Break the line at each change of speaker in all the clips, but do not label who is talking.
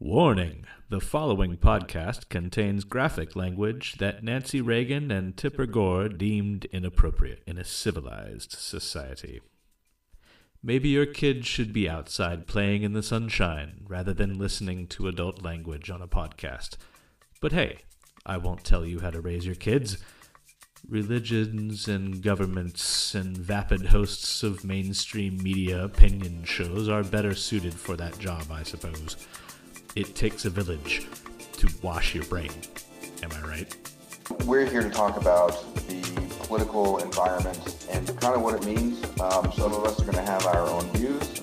Warning: the following podcast contains graphic language that Nancy Reagan and Tipper Gore deemed inappropriate in a civilized society. Maybe your kid should be outside playing in the sunshine rather than listening to adult language on a podcast. But hey, I won't tell you how to raise your kids. Religions and governments and vapid hosts of mainstream media opinion shows are better suited for that job, I suppose. It takes a village to wash your brain. Am I right?
We're here to talk about the political environment and kind of what it means. Some of us are going to have our own views.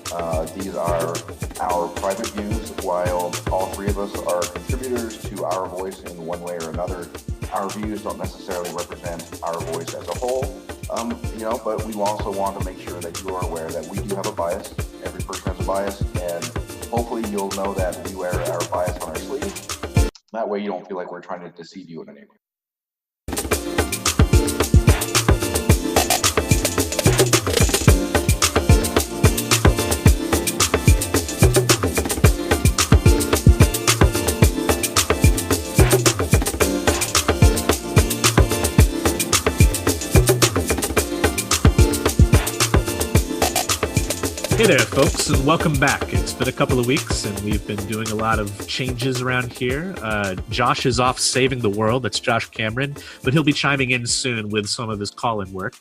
These are our private views, while all three of us are contributors to our voice in one way or another. Our views don't necessarily represent our voice as a whole, but we also want to make sure that you are aware that we do have a bias. Every person has a bias, and hopefully you'll know that we wear our bias on our sleeve. That way you don't feel like we're trying to deceive you in any way.
Hey there, folks, and welcome back. It's been a couple of weeks, and we've been doing a lot of changes around here. Josh is off saving the world. That's Josh Cameron, but he'll be chiming in soon with some of his call-in work.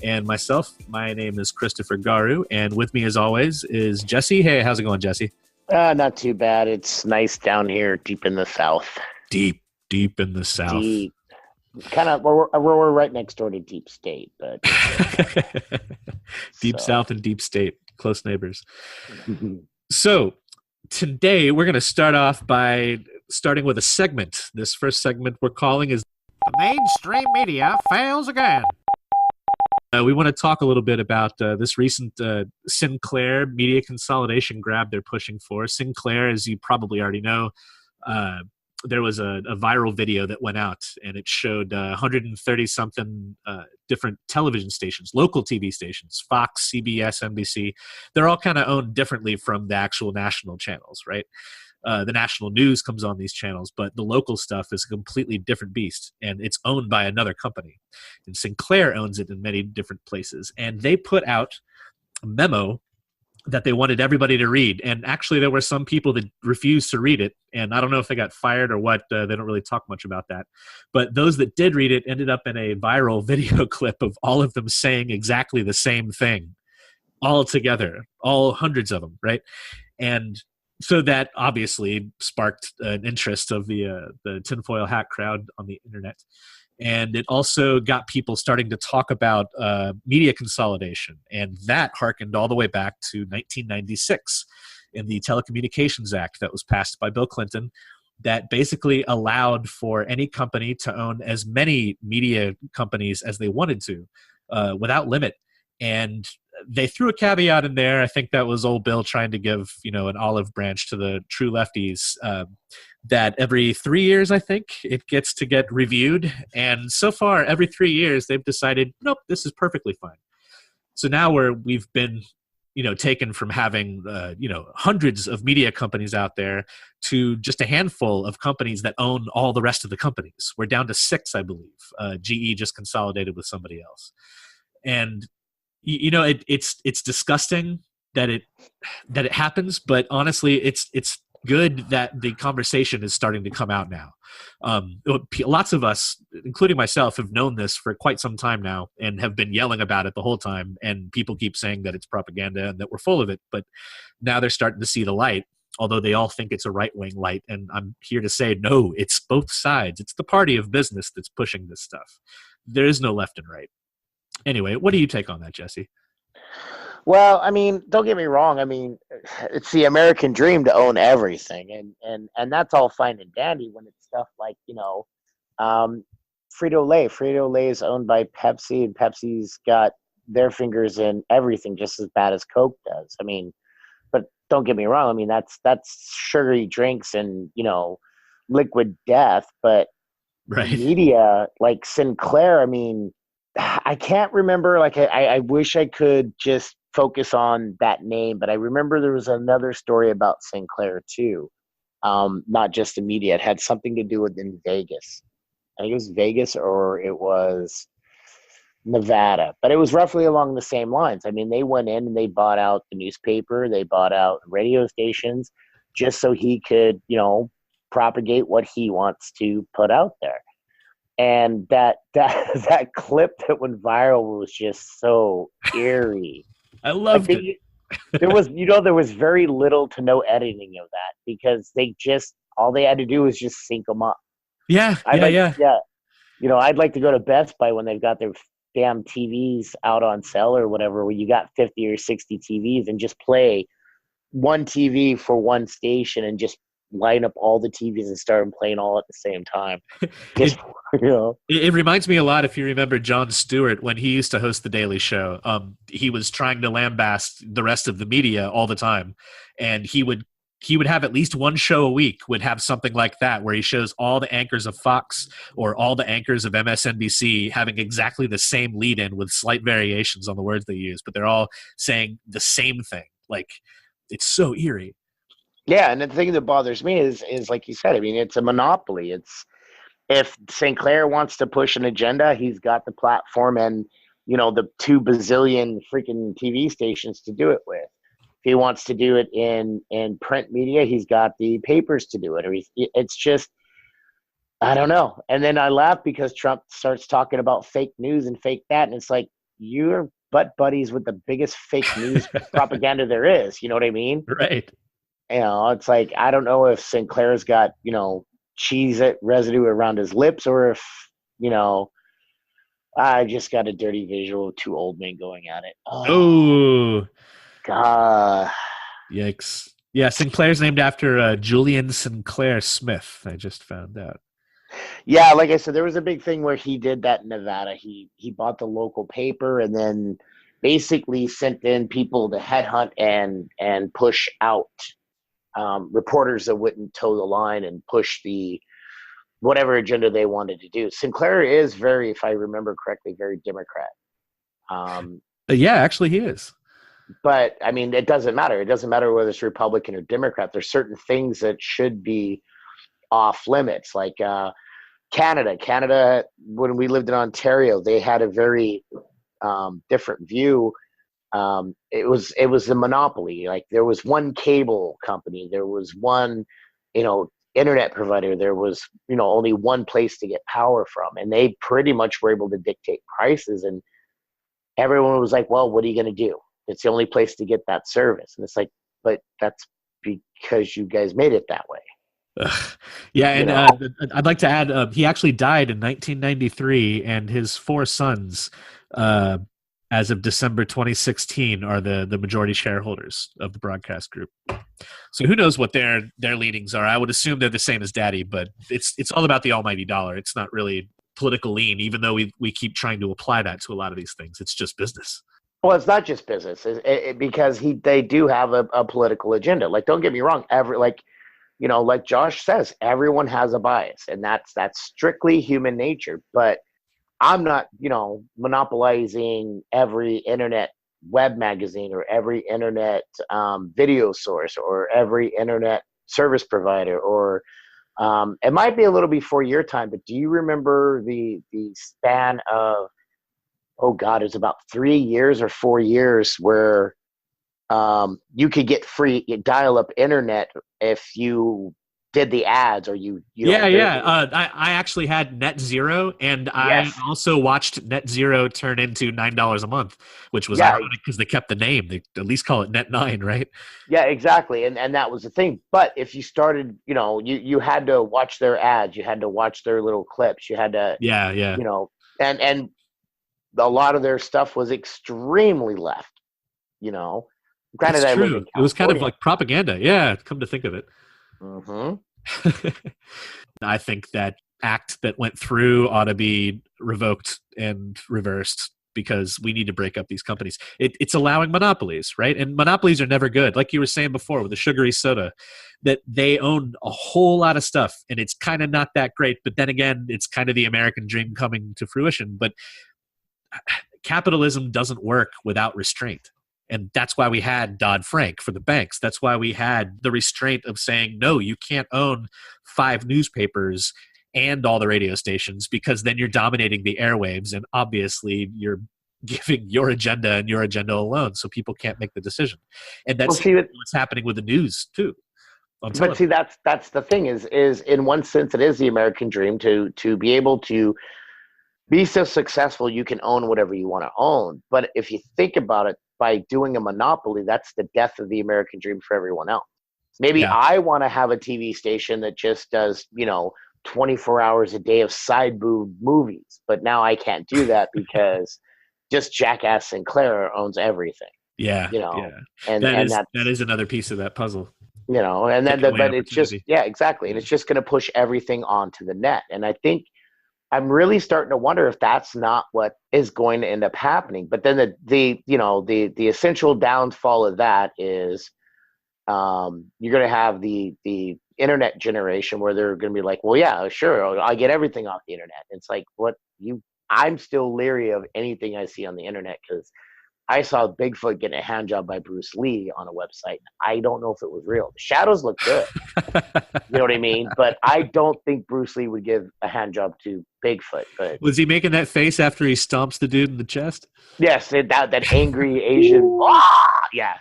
And myself, my name is Christopher Garu, and with me, as always, is Jessie. Hey, how's it going, Jessie?
Not too bad. It's nice down here, deep in the South.
Deep in the South.
Deep. Kind of, we're right next door to Deep State, but
Deep South and Deep State. Close neighbors. So today we're going to start off by starting with a segment. This first segment we're calling is The Mainstream Media Fails Again. We want to talk a little bit about this recent Sinclair media consolidation grab they're pushing for. Sinclair, as you probably already know, there was a viral video that went out, and it showed 130-something different television stations, local TV stations, Fox, CBS, NBC. They're all kind of owned differently from the actual national channels, right? The national news comes on these channels, but the local stuff is a completely different beast, and it's owned by another company. And Sinclair owns it in many different places. And they put out a memo that they wanted everybody to read. And actually, there were some people that refused to read it. And I don't know if they got fired or what. They don't really talk much about that. But those that did read it ended up in a viral video clip of all of them saying exactly the same thing all together, all hundreds of them, right? And so that obviously sparked an interest of the tinfoil hat crowd on the internet. And it also got people starting to talk about media consolidation. And that harkened all the way back to 1996 in the Telecommunications Act that was passed by Bill Clinton that basically allowed for any company to own as many media companies as they wanted to without limit. And they threw a caveat in there. I think that was old Bill trying to give, an olive branch to the true lefties that every 3 years, I think, it gets to get reviewed. And so far, every 3 years, they've decided, nope, this is perfectly fine. So now we've been, taken from having, hundreds of media companies out there to just a handful of companies that own all the rest of the companies. We're down to 6, I believe. GE just consolidated with somebody else. And it's disgusting that it happens, but honestly, it's good that the conversation is starting to come out now. Lots of us, including myself, have known this for quite some time now and have been yelling about it the whole time. And people keep saying that it's propaganda and that we're full of it. But now they're starting to see the light, although they all think it's a right-wing light. And I'm here to say, no, it's both sides. It's the party of business that's pushing this stuff. There is no left and right. Anyway, what do you take on that, Jessie?
well, I mean, don't get me wrong. I mean, it's the American dream to own everything, and that's all fine and dandy when it's stuff like Frito-Lay. Frito-Lay is owned by Pepsi, and Pepsi's got their fingers in everything just as bad as Coke does. I mean, but don't get me wrong. I mean, that's sugary drinks and liquid death. But
right.
Media like Sinclair, I mean, I can't remember. Like, I wish I could just focus on that name, but I remember there was another story about Sinclair too. not just the media. It had something to do with in Vegas. I think it was Vegas or it was Nevada, but it was roughly along the same lines. I mean, they went in and they bought out the newspaper, they bought out radio stations just so he could, propagate what he wants to put out there. And that that clip that went viral was just so eerie.
I loved it.
There was very little to no editing of that because all they had to do was just sync them up.
Yeah.
I'd like to go to Best Buy when they've got their damn TVs out on sale or whatever, where you got 50 or 60 TVs and just play one TV for one station and just line up all the TVs and start them playing all at the same time.
It reminds me a lot, if you remember Jon Stewart, when he used to host The Daily Show. He was trying to lambast the rest of the media all the time, and he would have at least one show a week would have something like that, where he shows all the anchors of Fox or all the anchors of MSNBC having exactly the same lead-in with slight variations on the words they use, but they're all saying the same thing. Like, it's so eerie.
Yeah, and the thing that bothers me is like you said, I mean, it's a monopoly. It's if Sinclair wants to push an agenda, he's got the platform and, the 2 bazillion freaking TV stations to do it with. If he wants to do it in print media, he's got the papers to do it. Or it's just, I don't know. And then I laugh because Trump starts talking about fake news and fake that. And it's like, you're butt buddies with the biggest fake news propaganda there is. You know what I mean?
Right.
It's like, I don't know if Sinclair's got, cheese residue around his lips or if, I just got a dirty visual of 2 old men going at it.
Oh.
God.
Yikes. Yeah, Sinclair's named after Julian Sinclair Smith, I just found out.
Yeah, like I said, there was a big thing where he did that in Nevada. He bought the local paper and then basically sent in people to headhunt and push out reporters that wouldn't toe the line and push the whatever agenda they wanted to do. Sinclair is very, if I remember correctly, very Democrat.
Yeah, actually he is.
But, I mean, it doesn't matter. It doesn't matter whether it's Republican or Democrat. There's certain things that should be off limits, like Canada. Canada, when we lived in Ontario, they had a very different view. It was a monopoly. Like, there was one cable company. There was one, internet provider. There was, only one place to get power from. And they pretty much were able to dictate prices. And everyone was like, well, what are you going to do? It's the only place to get that service. And it's like, but that's because you guys made it that way.
Yeah, and I'd like to add, he actually died in 1993, and his 4 sons, as of December 2016, are the majority shareholders of the broadcast group. So who knows what their leanings are? I would assume they're the same as Daddy, but it's all about the almighty dollar. It's not really political lean, even though we keep trying to apply that to a lot of these things. It's just business.
Well, it's not just business, because they do have a political agenda. Like, don't get me wrong, like Josh says, everyone has a bias, and that's strictly human nature. But I'm not, monopolizing every internet web magazine or every internet video source or every internet service provider. Or it might be a little before your time, but do you remember the span of, oh God, it was about 3 years or 4 years where you could get free dial-up internet if you did the ads or you I actually had Net Zero, and I also watched Net Zero turn into $9 a month, which was ironic because they kept the name. They at least call it Net 9, right? Yeah, exactly. And that was the thing. But if you started, you had to watch their ads, you had to watch their little clips, you had to and a lot of their stuff was extremely left, Granted,
it's true. It was kind of like propaganda. Yeah, come to think of it.
Mm-hmm.
I think that act that went through ought to be revoked and reversed, because we need to break up these companies. It's allowing monopolies, right? And monopolies are never good. Like you were saying before with the sugary soda, that they own a whole lot of stuff, and it's kind of not that great. But then again, it's kind of the American dream coming to fruition. But capitalism doesn't work without restraint. And that's why we had Dodd-Frank for the banks. That's why we had the restraint of saying, no, you can't own 5 newspapers and all the radio stations, because then you're dominating the airwaves, and obviously you're giving your agenda and your agenda alone, so people can't make the decision. And that's what's happening with the news too.
But see, that's the thing is in one sense it is the American dream to be able to be so successful you can own whatever you want to own. But if you think about it, by doing a monopoly, that's the death of the American dream for everyone else. Maybe I want to have a TV station that just does, 24 hours a day of side boob movies, but now I can't do that because just Jackass Sinclair owns everything.
Yeah.
And
that is another piece of that puzzle.
And then but it's just exactly, and it's just going to push everything onto the net. And I think I'm really starting to wonder if that's not what is going to end up happening. But then the essential downfall of that is you're going to have the internet generation where they're going to be like, well, yeah, sure, I get everything off the internet. It's like, I'm still leery of anything I see on the internet, because I saw Bigfoot getting a hand job by Bruce Lee on a website. I don't know if it was real. The shadows look good. You know what I mean? But I don't think Bruce Lee would give a hand job to Bigfoot. But
was he making that face after he stomps the dude in the chest?
Yes, that angry Asian. Yeah.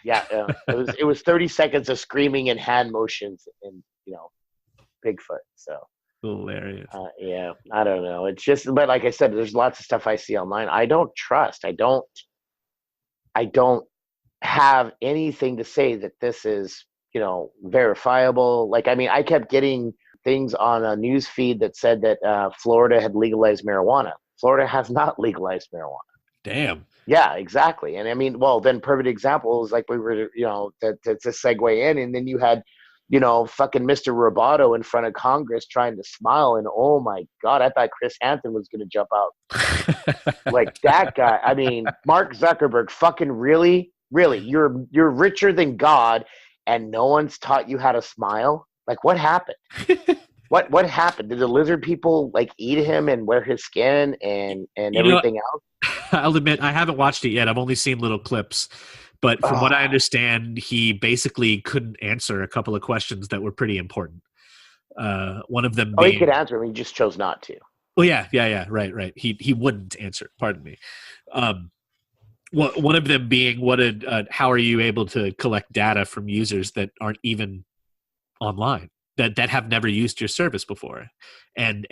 It was 30 seconds of screaming and hand motions and Bigfoot. So
hilarious.
Yeah, I don't know. It's just, but like I said, there's lots of stuff I see online. I don't trust. I don't have anything to say that this is, verifiable. Like, I mean, I kept getting things on a news feed that said that Florida had legalized marijuana. Florida has not legalized marijuana.
Damn.
Yeah, exactly. And I mean, well, then perfect example is like we were, to segue in, and then you had, fucking Mr. Roboto in front of Congress trying to smile, and oh my God, I thought Chris Hansen was going to jump out. Like that guy. I mean, Mark Zuckerberg, fucking really, you're richer than God, and no one's taught you how to smile. Like, what happened? What happened? Did the lizard people like eat him and wear his skin and everything else?
I'll admit I haven't watched it yet. I've only seen little clips. But from what I understand, he basically couldn't answer a couple of questions that were pretty important. One of them being,
he could answer them. He just chose not to.
Well, yeah. Right. He wouldn't answer. Pardon me. One of them being, how are you able to collect data from users that aren't even online, that have never used your service before? And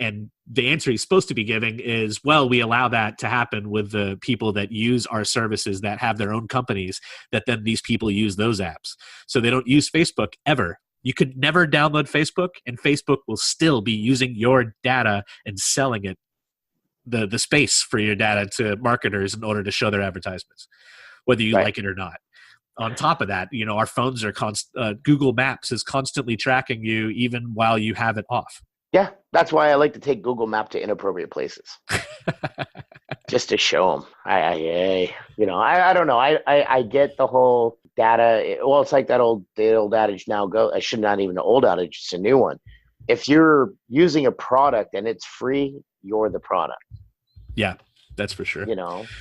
the answer he's supposed to be giving is, well, we allow that to happen with the people that use our services that have their own companies, that then these people use those apps. So they don't use Facebook ever. You could never download Facebook, and Facebook will still be using your data and selling it, the space for your data, to marketers in order to show their advertisements, whether you like it or not. On top of that, our phones are Google Maps is constantly tracking you even while you have it off.
Yeah, that's why I like to take Google Map to inappropriate places, just to show them. I don't know. I get the whole data. Well, it's like the old adage now. I should not even an old adage. It's a new one. If you're using a product and it's free, you're the product.
Yeah, that's for sure.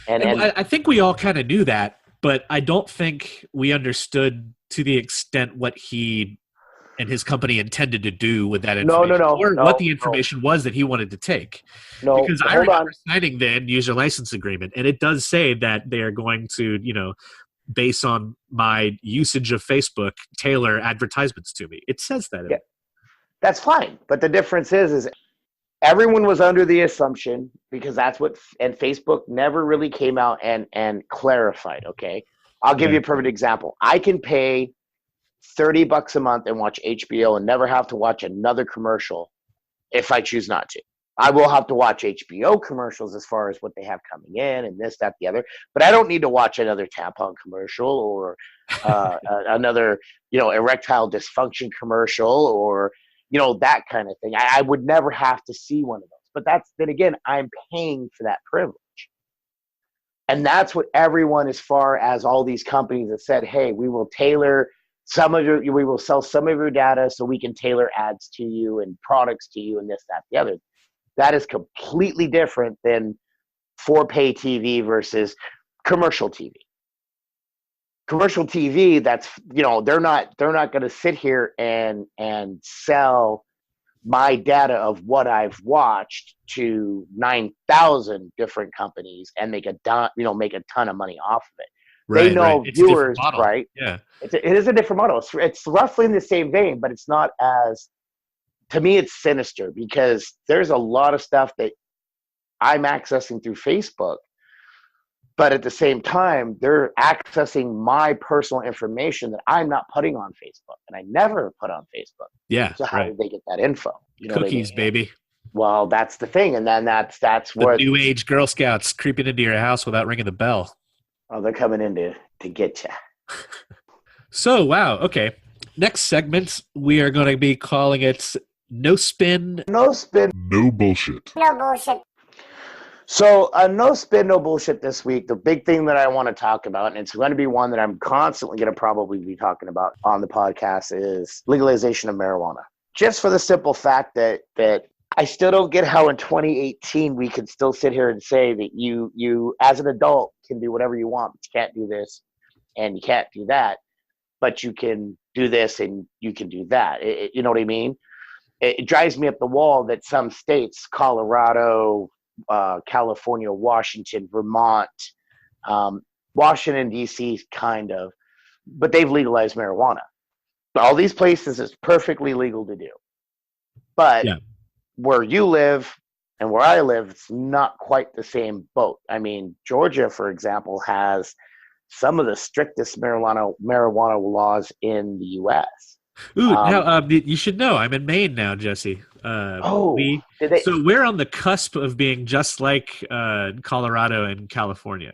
And
I think we all kind of knew that, but I don't think we understood to the extent what he and his company intended to do with that information, what the information was that he wanted to take. Because I remember signing the end user license agreement, and it does say that they are going to, based on my usage of Facebook, tailor advertisements to me. It says that.
Yeah. That's fine. But the difference is everyone was under the assumption, because that's what, and Facebook never really came out and clarified. Okay. I'll give you a perfect example. I can pay $30 a month and watch HBO and never have to watch another commercial if I choose not to. I will have to watch HBO commercials as far as what they have coming in and this, that, the other, but I don't need to watch another tampon commercial or another, erectile dysfunction commercial or, that kind of thing. I would never have to see one of those, but then again, I'm paying for that privilege. And that's what everyone, as far as all these companies have said, hey, we will tailor we will sell some of your data so we can tailor ads to you and products to you and this, that, the other. That is completely different than for pay TV versus commercial TV. commercial TV, that's, they're not going to sit here and sell my data of what I've watched to 9,000 different companies and make a ton of money off of it. They know viewers, right?
Yeah,
it is a different model. It's roughly in the same vein, but it's not as. To me, it's sinister because there's a lot of stuff that I'm accessing through Facebook, but at the same time, they're accessing my personal information that I'm not putting on Facebook, and I never put on Facebook.
Yeah.
So how did they get that info?
Cookies, baby.
Well, that's the thing, and then that's what
the new age Girl Scouts creeping into your house without ringing the bell.
Oh, they're coming in to get you.
So, wow. Okay. Next segment, we are going to be calling it No Spin.
No Spin.
No Bullshit.
No Bullshit. So, no spin, no bullshit this week. The big thing that I want to talk about, and it's going to be one that I'm constantly going to probably be talking about on the podcast, is legalization of marijuana. Just for the simple fact that I still don't get how in 2018 we can still sit here and say that you as an adult can do whatever you want, but you can't do this and you can't do that, but you can do this and you can do that. You know what I mean? It drives me up the wall that some states, Colorado, California, Washington, Vermont, Washington, D.C., kind of, but they've legalized marijuana. All these places it's perfectly legal to do. But where you live and where I live, it's not quite the same boat. I mean, Georgia, for example, has some of the strictest marijuana laws in the U.S.
Ooh, now you should know I'm in Maine now, Jesse. So we're on the cusp of being just like Colorado and California.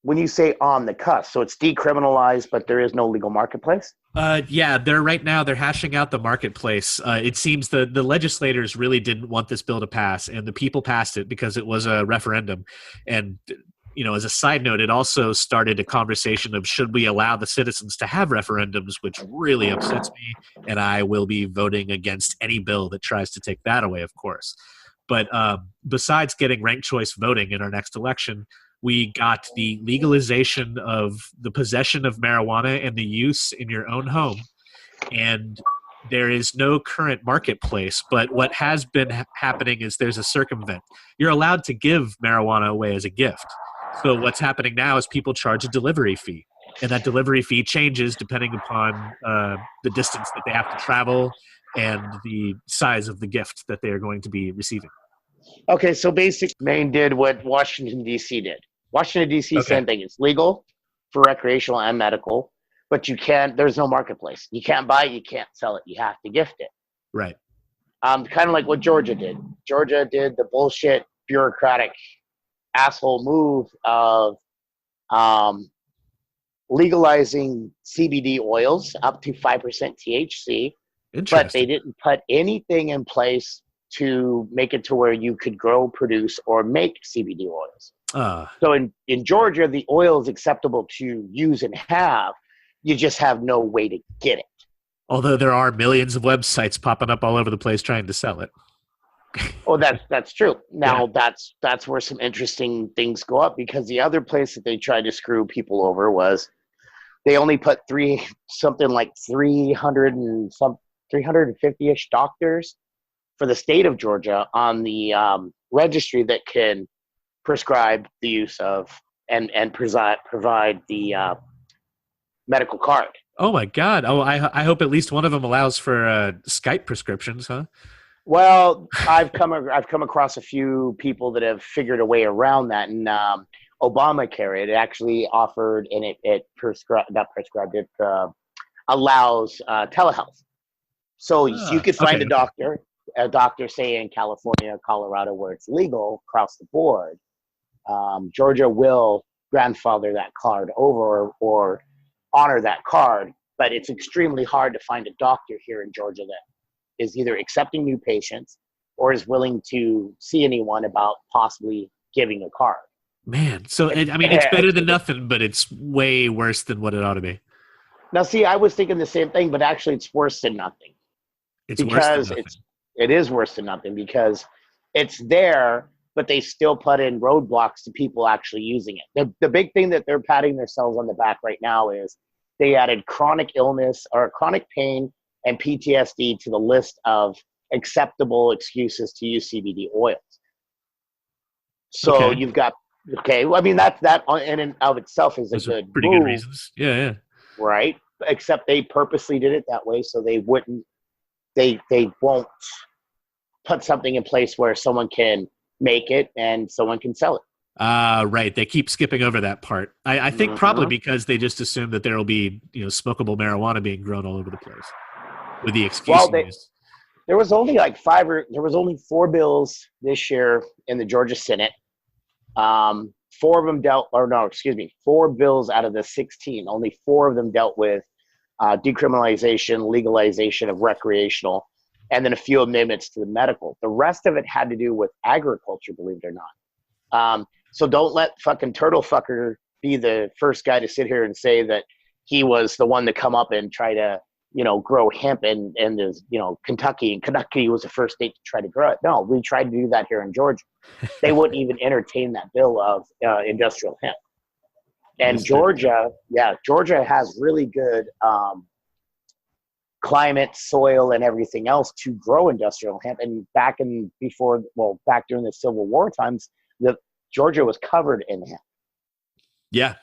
When you say on the cusp, so it's decriminalized, but there is no legal marketplace?
They're hashing out the marketplace. It seems the legislators really didn't want this bill to pass, and the people passed it because it was a referendum. And, as a side note, it also started a conversation of should we allow the citizens to have referendums, which really upsets me, and I will be voting against any bill that tries to take that away, of course. But besides getting ranked choice voting in our next election, we got the legalization of the possession of marijuana and the use in your own home. And there is no current marketplace, but what has been happening is there's a circumvent. You're allowed to give marijuana away as a gift. So what's happening now is people charge a delivery fee. And that delivery fee changes depending upon the distance that they have to travel and the size of the gift that they are going to be receiving.
Okay, so basically Maine did what Washington, D.C. did. Washington, D.C., same thing. It's legal for recreational and medical, but there's no marketplace. You can't buy it, you can't sell it. You have to gift it.
Right.
Kind of like what Georgia did. Georgia did the bullshit, bureaucratic, asshole move of legalizing CBD oils up to 5% THC, but they didn't put anything in place to make it to where you could grow, produce, or make CBD oils. So in Georgia, the oil is acceptable to use and have. You just have no way to get it.
Although there are millions of websites popping up all over the place trying to sell it.
Oh, that's true. Now that's where some interesting things go up, because the other place that they tried to screw people over was they only put 350-ish doctors for the state of Georgia on the registry that can prescribe the use of and provide the medical card.
Oh my God! Oh, I hope at least one of them allows for Skype prescriptions, huh?
Well, I've come across a few people that have figured a way around that, and Obamacare, it actually offered, and it allows telehealth. So you could find a doctor, say in California, Colorado, where it's legal across the board. Georgia will grandfather that card over or honor that card, but it's extremely hard to find a doctor here in Georgia that is either accepting new patients or is willing to see anyone about possibly giving a card.
Man, so it's better than nothing, but it's way worse than what it ought to be.
Now, see, I was thinking the same thing, but actually it's worse than nothing. It is worse than nothing because it's there, but they still put in roadblocks to people actually using it. The big thing that they're patting themselves on the back right now is they added chronic illness or chronic pain and PTSD to the list of acceptable excuses to use CBD oils. So you've got, I mean, that in and of itself is
Those
a
are
good
pretty
move,
good reasons. Yeah.
right? Except they purposely did it that way so they won't put something in place where someone can make it and someone can sell it.
Right. They keep skipping over that part. I think probably because they just assume that there will be, smokable marijuana being grown all over the place with the excuse.
Well, there was only like 4 bills this year in the Georgia Senate. 4 of them 4 bills out of the 16, only 4 of them dealt with decriminalization, legalization of recreational, and then a few amendments to the medical. The rest of it had to do with agriculture, believe it or not. So don't let fucking Turtle Fucker be the first guy to sit here and say that he was the one to come up and try to, grow hemp in Kentucky. And Kentucky was the first state to try to grow it. No, we tried to do that here in Georgia. They wouldn't even entertain that bill of industrial hemp. And Georgia has really good climate, soil, and everything else to grow industrial hemp. And back during the Civil War times, Georgia was covered in hemp. Yeah.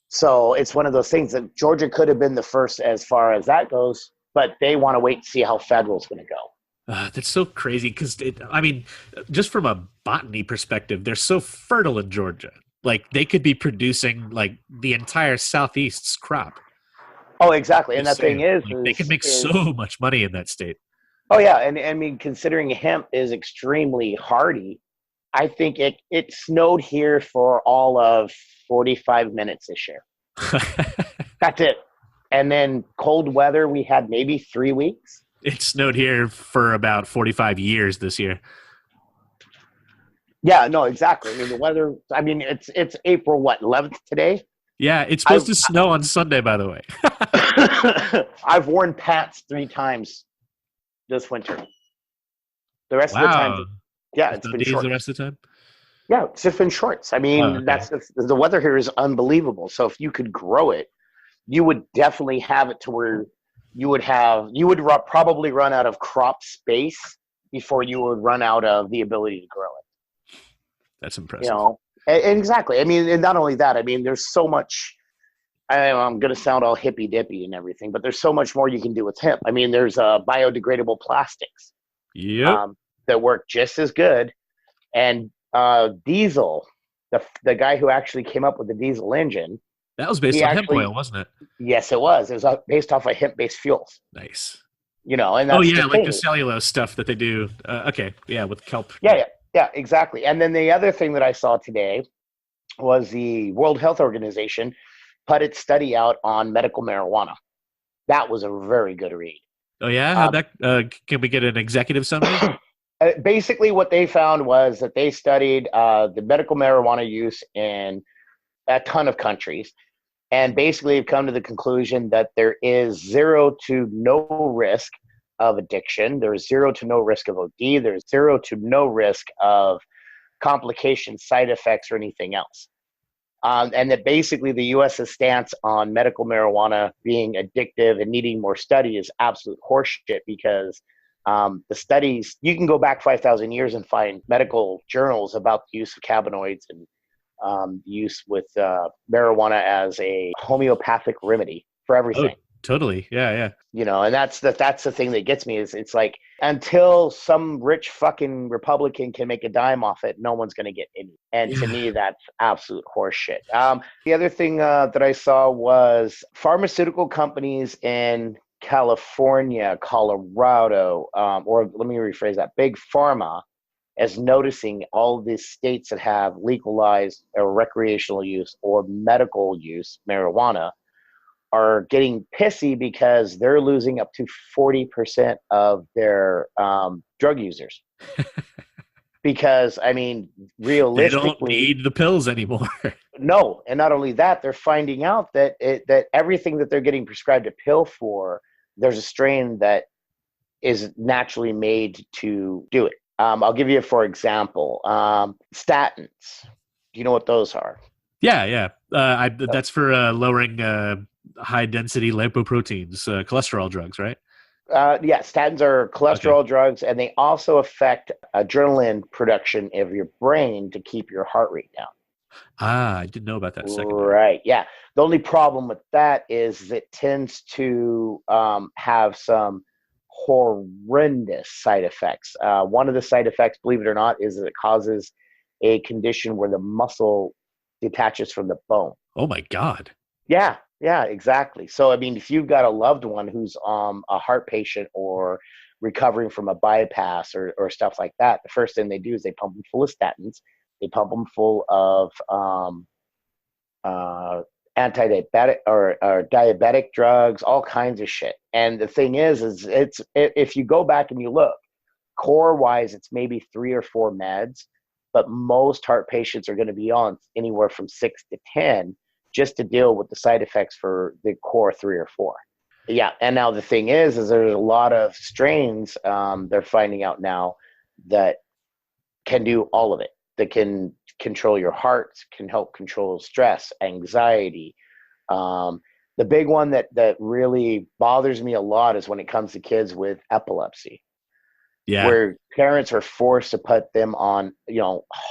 So it's one of those things that Georgia could have been the first as far as that goes, but they want to wait and see how federal's going to go.
That's so crazy because, just from a botany perspective, they're so fertile in Georgia. Like, they could be producing, like, the entire Southeast's crop.
Oh, exactly. And the thing is
they could make so much money in that state.
Oh, yeah. And I mean, considering hemp is extremely hardy, I think it snowed here for all of 45 minutes this year. That's it. And then cold weather, we had maybe 3 weeks.
It snowed here for about 45 years this year.
Yeah, no, exactly. I mean, the weather, it's April, 11th today?
Yeah, it's supposed to snow on Sunday, by the way.
I've worn pants 3 times this winter. The rest of the time, it's been shorts.
The rest of the time?
Yeah, it's just been shorts. I mean, the weather here is unbelievable. So if you could grow it, you would definitely have it to where you would probably run out of crop space before you would run out of the ability to grow it.
That's impressive.
And exactly. I mean, and not only that, I mean, there's so much. I'm going to sound all hippy dippy and everything, but there's so much more you can do with hemp. I mean, there's biodegradable plastics.
Yep.
That work just as good. And diesel, the guy who actually came up with the diesel engine.
That was based on hemp oil, wasn't it?
Yes, it was. It was based off of hemp-based fuels.
Nice.
And that's
like the cellulose stuff that they do. With kelp.
Yeah, exactly. And then the other thing that I saw today was the World Health Organization put its study out on medical marijuana. That was a very good read.
Oh yeah, can we get an executive summary?
Basically, what they found was that they studied the medical marijuana use in a ton of countries, and basically have come to the conclusion that there is 0 to no risk of addiction. There's 0 to no risk of OD. There's 0 to no risk of complications, side effects, or anything else. And that basically the U.S.'s stance on medical marijuana being addictive and needing more study is absolute horseshit because the studies, you can go back 5,000 years and find medical journals about the use of cannabinoids and use with marijuana as a homeopathic remedy for everything.
Oh, totally. Yeah.
And that's the thing that gets me is it's like until some rich fucking Republican can make a dime off it, no one's going to get any. And to me, that's absolute horseshit. The other thing that I saw was pharmaceutical companies in California, Colorado, or let me rephrase that, Big Pharma is noticing all these states that have legalized or recreational use or medical use marijuana are getting pissy because they're losing up to 40% of their drug users. Because, I mean, realistically...
They don't need the pills anymore.
No, and not only that, they're finding out that that everything that they're getting prescribed a pill for, there's a strain that is naturally made to do it. I'll give you for example, statins. Do you know what those are?
Yeah. That's for lowering high density lipoproteins, cholesterol drugs, right?
Yeah, statins are cholesterol drugs, and they also affect adrenaline production of your brain to keep your heart rate down.
I didn't know about that secondary.
Right. Yeah. The only problem with that is it tends to have some horrendous side effects. One of the side effects, believe it or not, is that it causes a condition where the muscle detaches from the bone.
Oh my God.
Yeah. Yeah, exactly. So, I mean, if you've got a loved one who's a heart patient or recovering from a bypass or stuff like that, the first thing they do is they pump them full of statins. They pump them full of anti-diabetic or diabetic drugs, all kinds of shit. And the thing is if you go back and you look, core-wise, it's maybe 3 or 4 meds, but most heart patients are going to be on anywhere from 6 to 10 just to deal with the side effects for the core 3 or 4. Yeah, and now the thing is there's a lot of strains they're finding out now that can do all of it. That can control your heart, can help control stress, anxiety. The big one that really bothers me a lot is when it comes to kids with epilepsy.
Yeah.
Where parents are forced to put them on,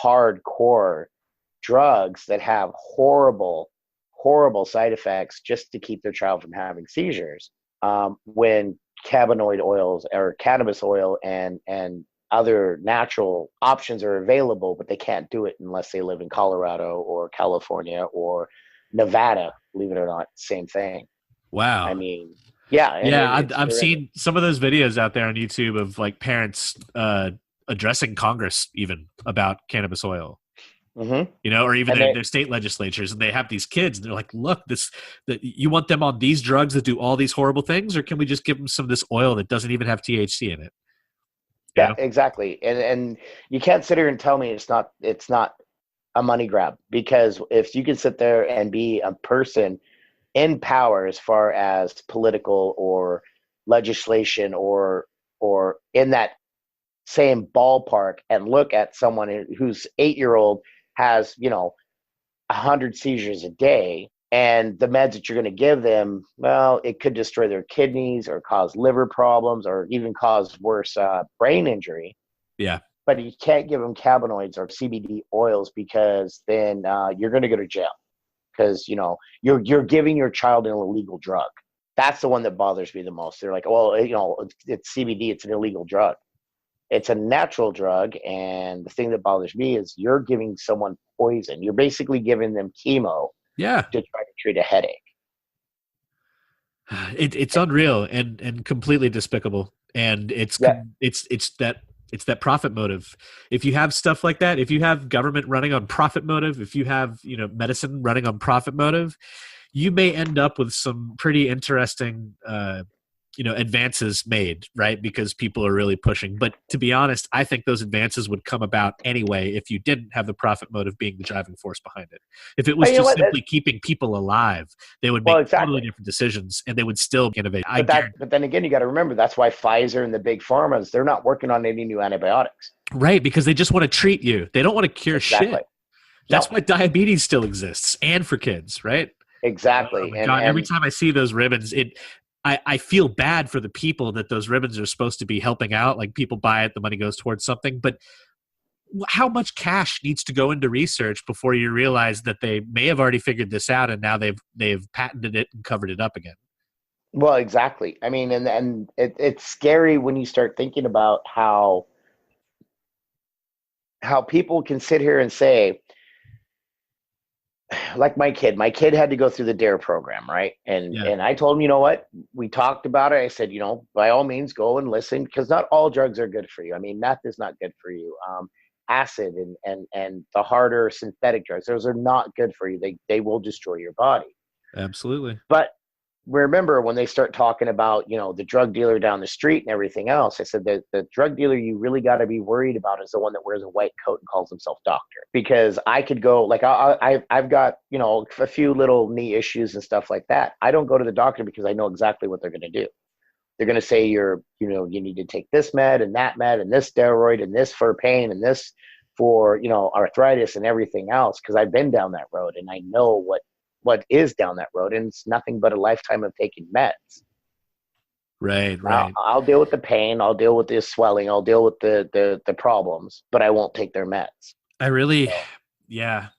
hardcore drugs that have horrible side effects just to keep their child from having seizures. When cannabinoid oils or cannabis oil and other natural options are available, but they can't do it unless they live in Colorado or California or Nevada, believe it or not, same thing.
Wow.
I mean, yeah.
Yeah, I've seen some of those videos out there on YouTube of like parents addressing Congress even about cannabis oil.
Mm-hmm.
Or even their state legislatures, and they have these kids, and they're like, "Look, you want them on these drugs that do all these horrible things, or can we just give them some of this oil that doesn't even have THC in it?"
Yeah, exactly. And you can't sit here and tell me it's not a money grab, because if you can sit there and be a person in power as far as political or legislation or in that same ballpark and look at someone whose 8-year-old has 100 seizures a day, and the meds that you're going to give them, well, it could destroy their kidneys or cause liver problems or even cause worse brain injury.
Yeah.
But you can't give them cannabinoids or CBD oils, because then you're going to go to jail, because you're giving your child an illegal drug. That's the one that bothers me the most. They're like, well, it's CBD, it's an illegal drug. It's a natural drug, and the thing that bothers me is you're giving someone poison. You're basically giving them chemo to try to treat a headache.
It's unreal and completely despicable. And it's that profit motive. If you have stuff like that, if you have government running on profit motive, if you have medicine running on profit motive, you may end up with some pretty interesting advances made, right? Because people are really pushing. But to be honest, I think those advances would come about anyway if you didn't have the profit motive being the driving force behind it. If it was just simply keeping people alive, they would make totally different decisions, and they would still innovate.
But then again, you got to remember, that's why Pfizer and the big pharmas, they're not working on any new antibiotics.
Right, because they just want to treat you. They don't want to cure shit. That's why diabetes still exists, and for kids, right?
Exactly.
Oh my God, every time I see those ribbons, I feel bad for the people that those ribbons are supposed to be helping out. Like, people buy it, the money goes towards something. But how much cash needs to go into research before you realize that they may have already figured this out, and now they've patented it and covered it up again?
Well, exactly. I mean, and it's scary when you start thinking about how people can sit here and say, like my kid had to go through the DARE program, right? And I told him, you know what? We talked about it. I said, by all means, go and listen, because not all drugs are good for you. I mean, meth is not good for you. Acid and the harder synthetic drugs, those are not good for you. They will destroy your body.
Absolutely.
But remember, when they start talking about, the drug dealer down the street and everything else, I said that the drug dealer you really got to be worried about is the one that wears a white coat and calls himself doctor. Because I could go, like, I've got, a few little knee issues and stuff like that. I don't go to the doctor because I know exactly what they're going to do. They're going to say you need to take this med and this steroid and this for pain and this for, arthritis and everything else. Cause I've been down that road and I know what is down that road. And it's nothing but a lifetime of taking meds.
Right.
I'll deal with the pain. I'll deal with the swelling. I'll deal with the problems, but I won't take their meds.
Yeah.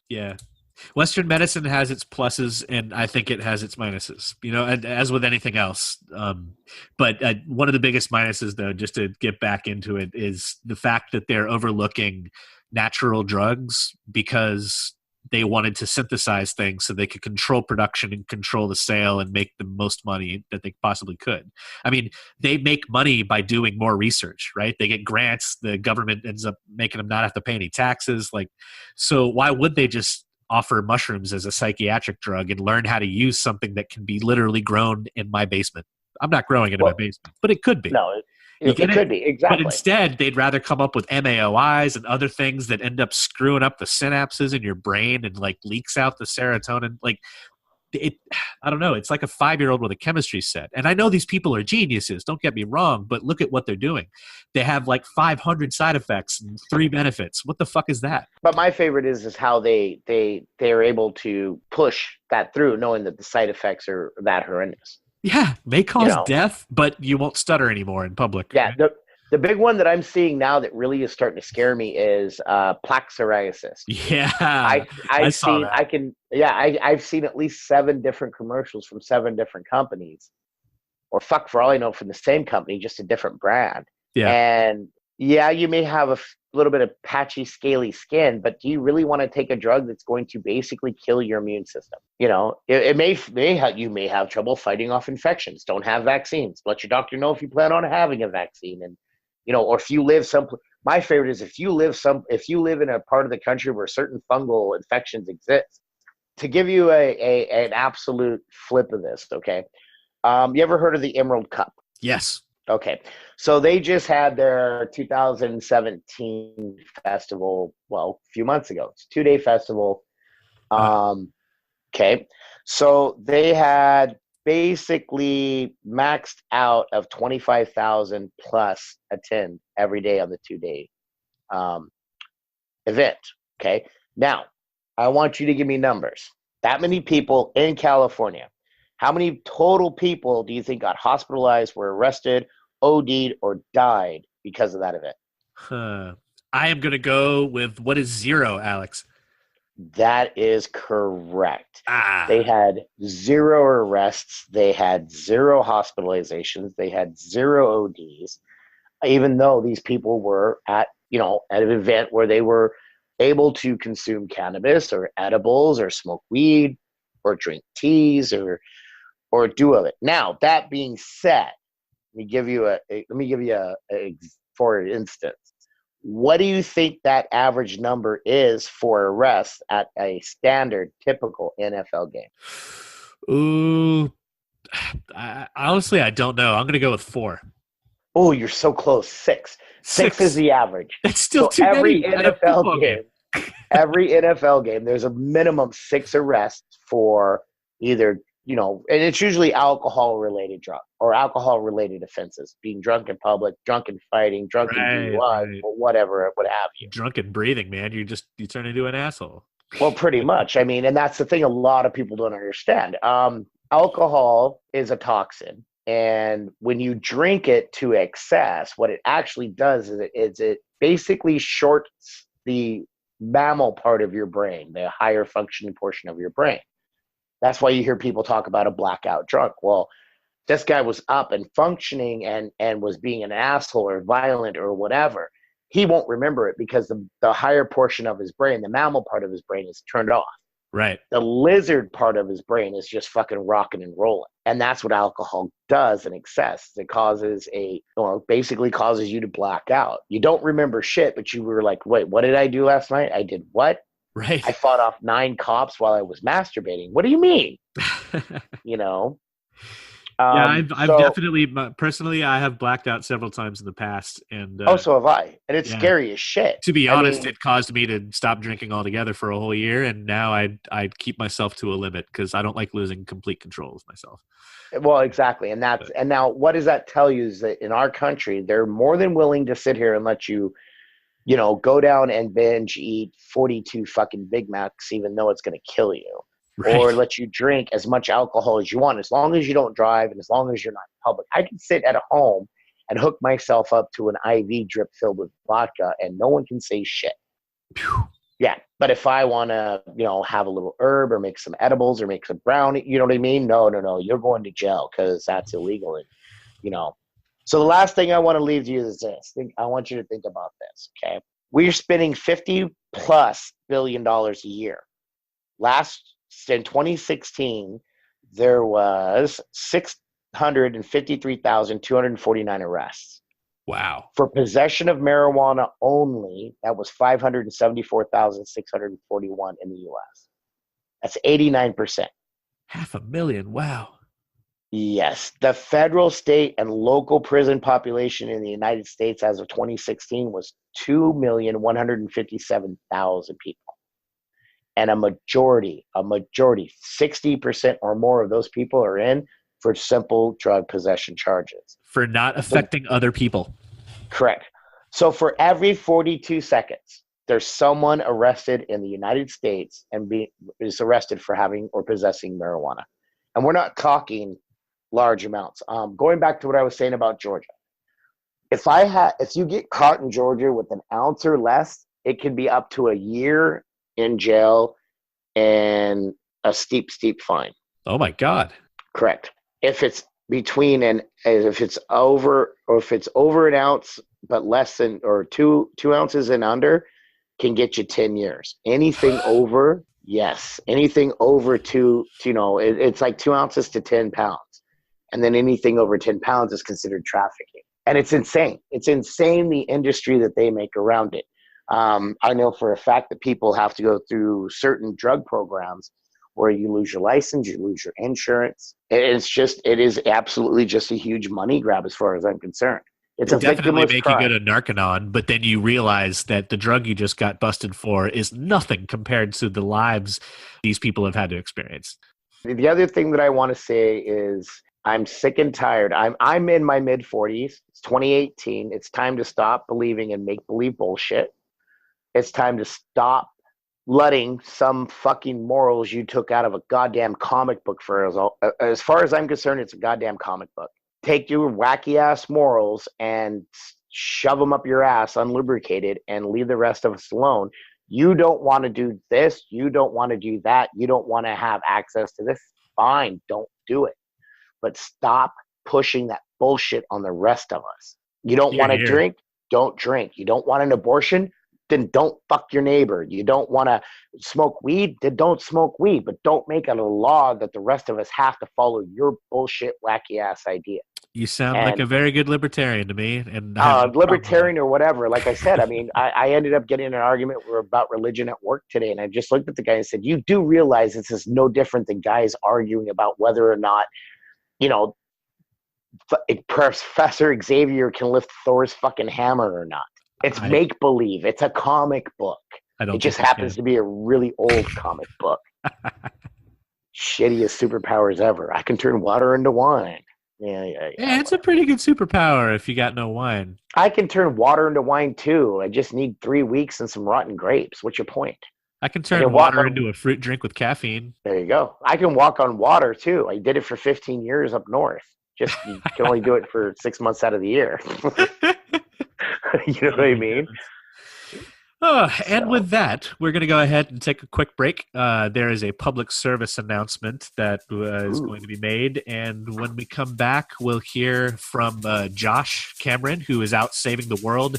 Western medicine has its pluses, and I think it has its minuses, as with anything else. But one of the biggest minuses, though, just to get back into it, is the fact that they're overlooking natural drugs because they wanted to synthesize things so they could control production and control the sale and make the most money that they possibly could. I mean, they make money by doing more research, right? They get grants. The government ends up making them not have to pay any taxes. So why would they just offer mushrooms as a psychiatric drug and learn how to use something that can be literally grown in my basement? I'm not growing it in my basement, but it could be.
No, it could be, exactly.
But instead, they'd rather come up with MAOIs and other things that end up screwing up the synapses in your brain and leaks out the serotonin. I don't know. It's like a 5-year-old with a chemistry set. And I know these people are geniuses. Don't get me wrong, but look at what they're doing. They have 500 side effects and 3 benefits. What the fuck is that?
But my favorite is how they're able to push that through, knowing that the side effects are that horrendous.
Yeah, may cause death, but you won't stutter anymore in public.
Yeah,
right?
the big one that I'm seeing now that really is starting to scare me is plaque psoriasis.
Yeah,
I've seen at least 7 different commercials from 7 different companies, or fuck for all I know from the same company, just a different brand.
Yeah,
and you may have a little bit of patchy, scaly skin, but do you really want to take a drug that's going to basically kill your immune system? It you may have trouble fighting off infections. Don't have vaccines. Let your doctor know if you plan on having a vaccine. And, or if you live my favorite is if you live in a part of the country where certain fungal infections exist. To give you an absolute flip of this, okay? You ever heard of the Emerald Cup?
Yes.
Okay, so they just had their 2017 festival, a few months ago. It's a 2-day festival. Okay, so they had basically maxed out of 25,000 plus attend every day on the 2-day event. Okay, now I want you to give me numbers. That many people in California. How many total people do you think got hospitalized, were arrested, OD'd, or died because of that event?
I am going to go with what is 0, Alex?
That is correct. They had 0 arrests. They had 0 hospitalizations. They had 0 ODs, even though these people were at an event where they were able to consume cannabis or edibles or smoke weed or drink teas or do of it. Now, that being said, let me give you for instance, what do you think that average number is for arrests at a standard, typical NFL game?
Ooh, honestly, I don't know. I'm going to go with 4.
Oh, you're so close. 6. 6 is the average.
That's still too
every
many.
NFL game. Every NFL game, there's a minimum 6 arrests for either, and it's usually alcohol-related drug or alcohol-related offenses, being drunk in public, drunken fighting, drunken DUI, or whatever, what have you.
Drunken breathing, man. You turn into an asshole.
Well, pretty much. I mean, and that's the thing a lot of people don't understand. Alcohol is a toxin. And when you drink it to excess, what it actually does is it basically shorts the mammal part of your brain, the higher functioning portion of your brain. That's why you hear people talk about a blackout drunk. Well, this guy was up and functioning and was being an asshole or violent or whatever. He won't remember it because the higher portion of his brain, the mammal part of his brain, is turned off.
Right.
The lizard part of his brain is just fucking rocking and rolling. And that's what alcohol does in excess. It basically causes you to black out. You don't remember shit, but you were like, wait, what did I do last night? I did what?
Right.
I fought off 9 cops while I was masturbating. What do you mean?
Yeah, I've definitely personally I have blacked out several times in the past, and
so have I, and it's scary as shit.
To be honest, it caused me to stop drinking altogether for a whole year, and now I'd keep myself to a limit because I don't like losing complete control of myself.
Well, exactly, and now what does that tell you is that in our country they're more than willing to sit here and let you, go down and binge eat 42 fucking Big Macs, even though it's going to kill you. Right. Or let you drink as much alcohol as you want, as long as you don't drive and as long as you're not in public. I can sit at home and hook myself up to an IV drip filled with vodka and no one can say shit. Whew. Yeah. But if I want to, have a little herb or make some edibles or make some brownie, you know what I mean? No. You're going to jail because that's illegal. And, So the last thing I want to leave you is this. I want you to think about this, okay? We're spending $50+ billion a year. In 2016, there was 653,249 arrests.
Wow.
For possession of marijuana only, that was 574,641 in the U.S. That's 89%.
500,000. Wow.
Yes. The federal, state, and local prison population in the United States as of 2016 was 2,157,000 people. And a majority, 60% or more of those people are in for simple drug possession charges.
For not affecting other people.
Correct. So for every 42 seconds, there's someone arrested in the United States and is arrested for having or possessing marijuana. And we're not talking large amounts. Going back to what I was saying about Georgia. If you get caught in Georgia with an ounce or less, it could be up to a year in jail and a steep fine.
Oh my God.
Correct. If it's if it's over an ounce but less than, or 2 ounces and under, can get you 10 years. Anything over, yes. Anything over it's like 2 ounces to 10 pounds. And then anything over 10 pounds is considered trafficking. And it's insane. It's insane the industry that they make around it. I know for a fact that people have to go through certain drug programs where you lose your license, you lose your insurance. It is absolutely just a huge money grab as far as I'm concerned. It's
definitely make
crime.
you go to Narconon, but then you realize that the drug you just got busted for is nothing compared to the lives these people have had to experience.
The other thing that I want to say is I'm sick and tired. I'm in my mid-40s. It's 2018. It's time to stop believing in make-believe bullshit. It's time to stop letting some fucking morals you took out of a goddamn comic book as far as I'm concerned, it's a goddamn comic book. Take your wacky ass morals and shove them up your ass unlubricated and leave the rest of us alone. You don't want to do this. You don't want to do that. You don't want to have access to this. Fine. Don't do it. But stop pushing that bullshit on the rest of us. You don't want to drink? Don't drink. You don't want an abortion? Then don't fuck your neighbor. You don't want to smoke weed? Then don't smoke weed. But don't make it a law that the rest of us have to follow your bullshit, wacky ass idea.
You sound like a very good libertarian to me. And
libertarian or whatever. Like I said, I mean, I ended up getting in an argument about religion at work today. And I just looked at the guy and said, you do realize this is no different than guys arguing about whether or not, Professor Xavier can lift Thor's fucking hammer or not. It's make-believe. It's a comic book. It just happens to be a really old comic book. Shittiest superpowers ever. I can turn water into wine. Yeah,
it's a pretty good superpower if you got no wine.
I can turn water into wine too. I just need 3 weeks and some rotten grapes. What's your point?
I can turn water into a fruit drink with caffeine.
There you go. I can walk on water too. I did it for 15 years up north. Just you can only do it for 6 months out of the year. You know what I mean?
And with that, we're going to go ahead and take a quick break. There is a public service announcement that is going to be made. And when we come back, we'll hear from Josh Cameron, who is out saving the world.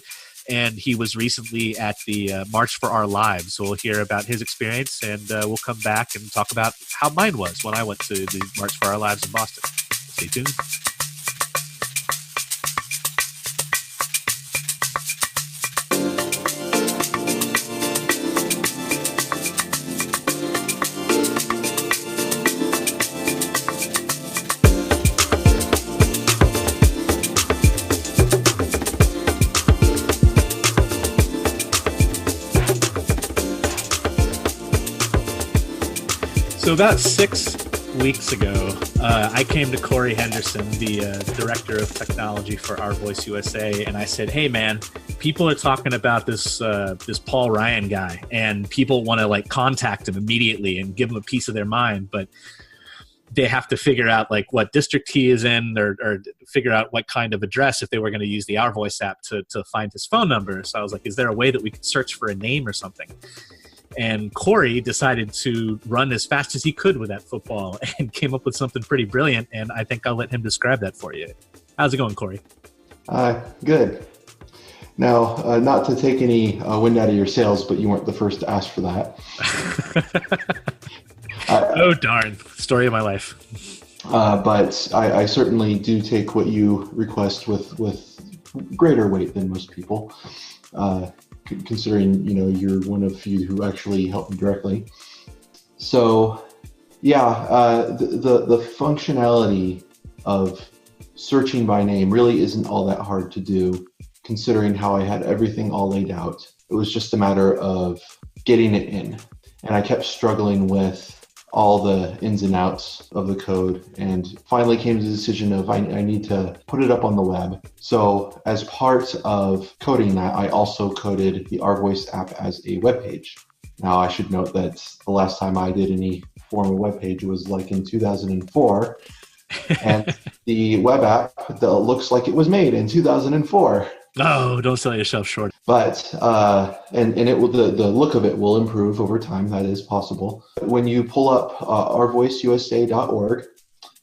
And he was recently at the March for Our Lives. So we'll hear about his experience, and we'll come back and talk about how mine was when I went to the March for Our Lives in Boston. Stay tuned. So about 6 weeks ago, I came to Corey Henderson, the director of technology for Our Voice USA, and I said, "Hey, man, people are talking about this Paul Ryan guy, and people want to like contact him immediately and give him a piece of their mind, but they have to figure out like what district he is in, or figure out what kind of address if they were going to use the Our Voice app to find his phone number." So I was like, "Is there a way that we could search for a name or something?" And Corey decided to run as fast as he could with that football and came up with something pretty brilliant. And I think I'll let him describe that for you. How's it going, Corey?
Good. Now, not to take any wind out of your sails, but you weren't the first to ask for that.
Oh, darn. Story of my life.
But I certainly do take what you request with greater weight than most people. Considering, you're one of few who actually help me directly. So, the functionality of searching by name really isn't all that hard to do, considering how I had everything all laid out. It was just a matter of getting it in. And I kept struggling with all the ins and outs of the code, and finally came to the decision of I need to put it up on the web. So as part of coding that, I also coded the Our Voice app as a web page. Now I should note that the last time I did any form of web page was like in 2004, and the web app that looks like it was made in 2004.
Oh, don't sell yourself short.
But and it will, the look of it will improve over time. That is possible. When you pull up ourvoiceusa.org,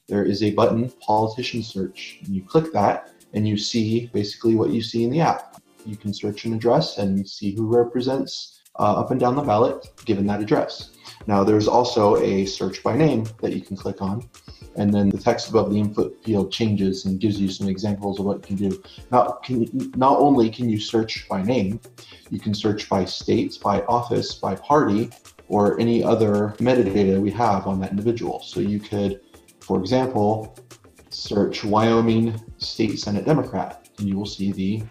there is a button, Politician Search. And you click that, and you see basically what you see in the app. You can search an address and see who represents up and down the ballot, given that address. Now, there's also a search by name that you can click on. And then the text above the input field changes and gives you some examples of what you can do. Not only can you search by name, you can search by state, by office, by party, or any other metadata we have on that individual. So you could, for example, search Wyoming State Senate Democrat, and you will see the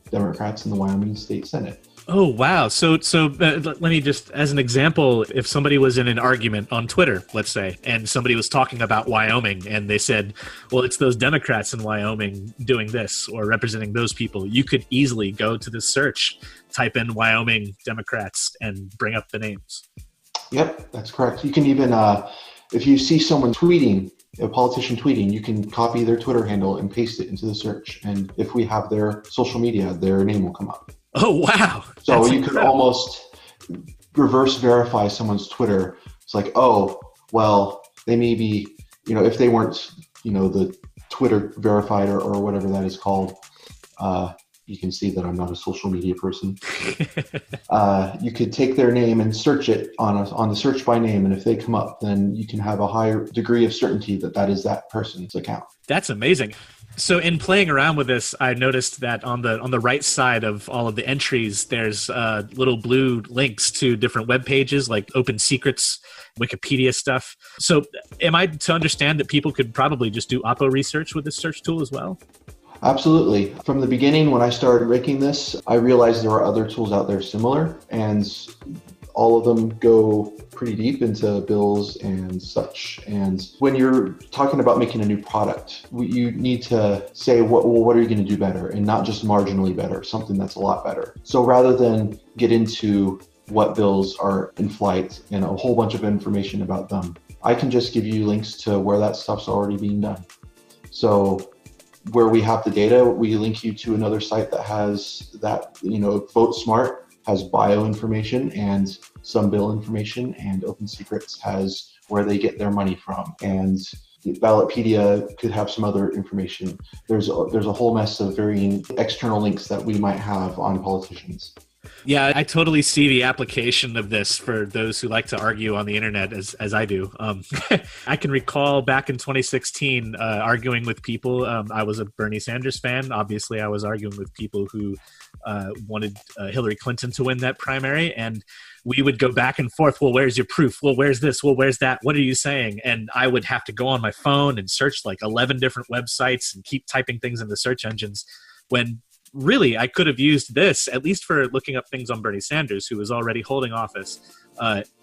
Democrats in the Wyoming State Senate.
Oh, wow. So let me just, as an example, if somebody was in an argument on Twitter, let's say, and somebody was talking about Wyoming and they said, well, it's those Democrats in Wyoming doing this or representing those people, you could easily go to the search, type in Wyoming Democrats, and bring up the names.
Yep, that's correct. You can even, if you see someone tweeting, a politician tweeting, you can copy their Twitter handle and paste it into the search. And if we have their social media, their name will come up.
Oh, wow.
So
That's
you
incredible.
could almost reverse verify someone's Twitter. It's like, oh, well, they may be, if they weren't, the Twitter verified or whatever that is called, you can see that I'm not a social media person. You could take their name and search it on the search by name. And if they come up, then you can have a higher degree of certainty that is that person's account.
That's amazing. So in playing around with this, I noticed that on the right side of all of the entries, there's little blue links to different web pages like Open Secrets, Wikipedia stuff. So am I to understand that people could probably just do Oppo research with this search tool as well?
Absolutely. From the beginning, when I started making this, I realized there are other tools out there similar, and all of them go pretty deep into bills and such. And when you're talking about making a new product, you need to say, what are you going to do better? And not just marginally better, something that's a lot better. So rather than get into what bills are in flight and a whole bunch of information about them, I can just give you links to where that stuff's already being done. So where we have the data, we link you to another site that has that, Vote Smart has bio information and some bill information, and Open Secrets has where they get their money from. And Ballotpedia could have some other information. There's a whole mess of varying external links that we might have on politicians.
Yeah, I totally see the application of this for those who like to argue on the internet as I do. I can recall back in 2016 arguing with people. I was a Bernie Sanders fan. Obviously, I was arguing with people who wanted Hillary Clinton to win that primary. And we would go back and forth. Well, where's your proof? Well, where's this? Well, where's that? What are you saying? And I would have to go on my phone and search like 11 different websites and keep typing things in the search engines when really, I could have used this, at least for looking up things on Bernie Sanders, who was already holding office.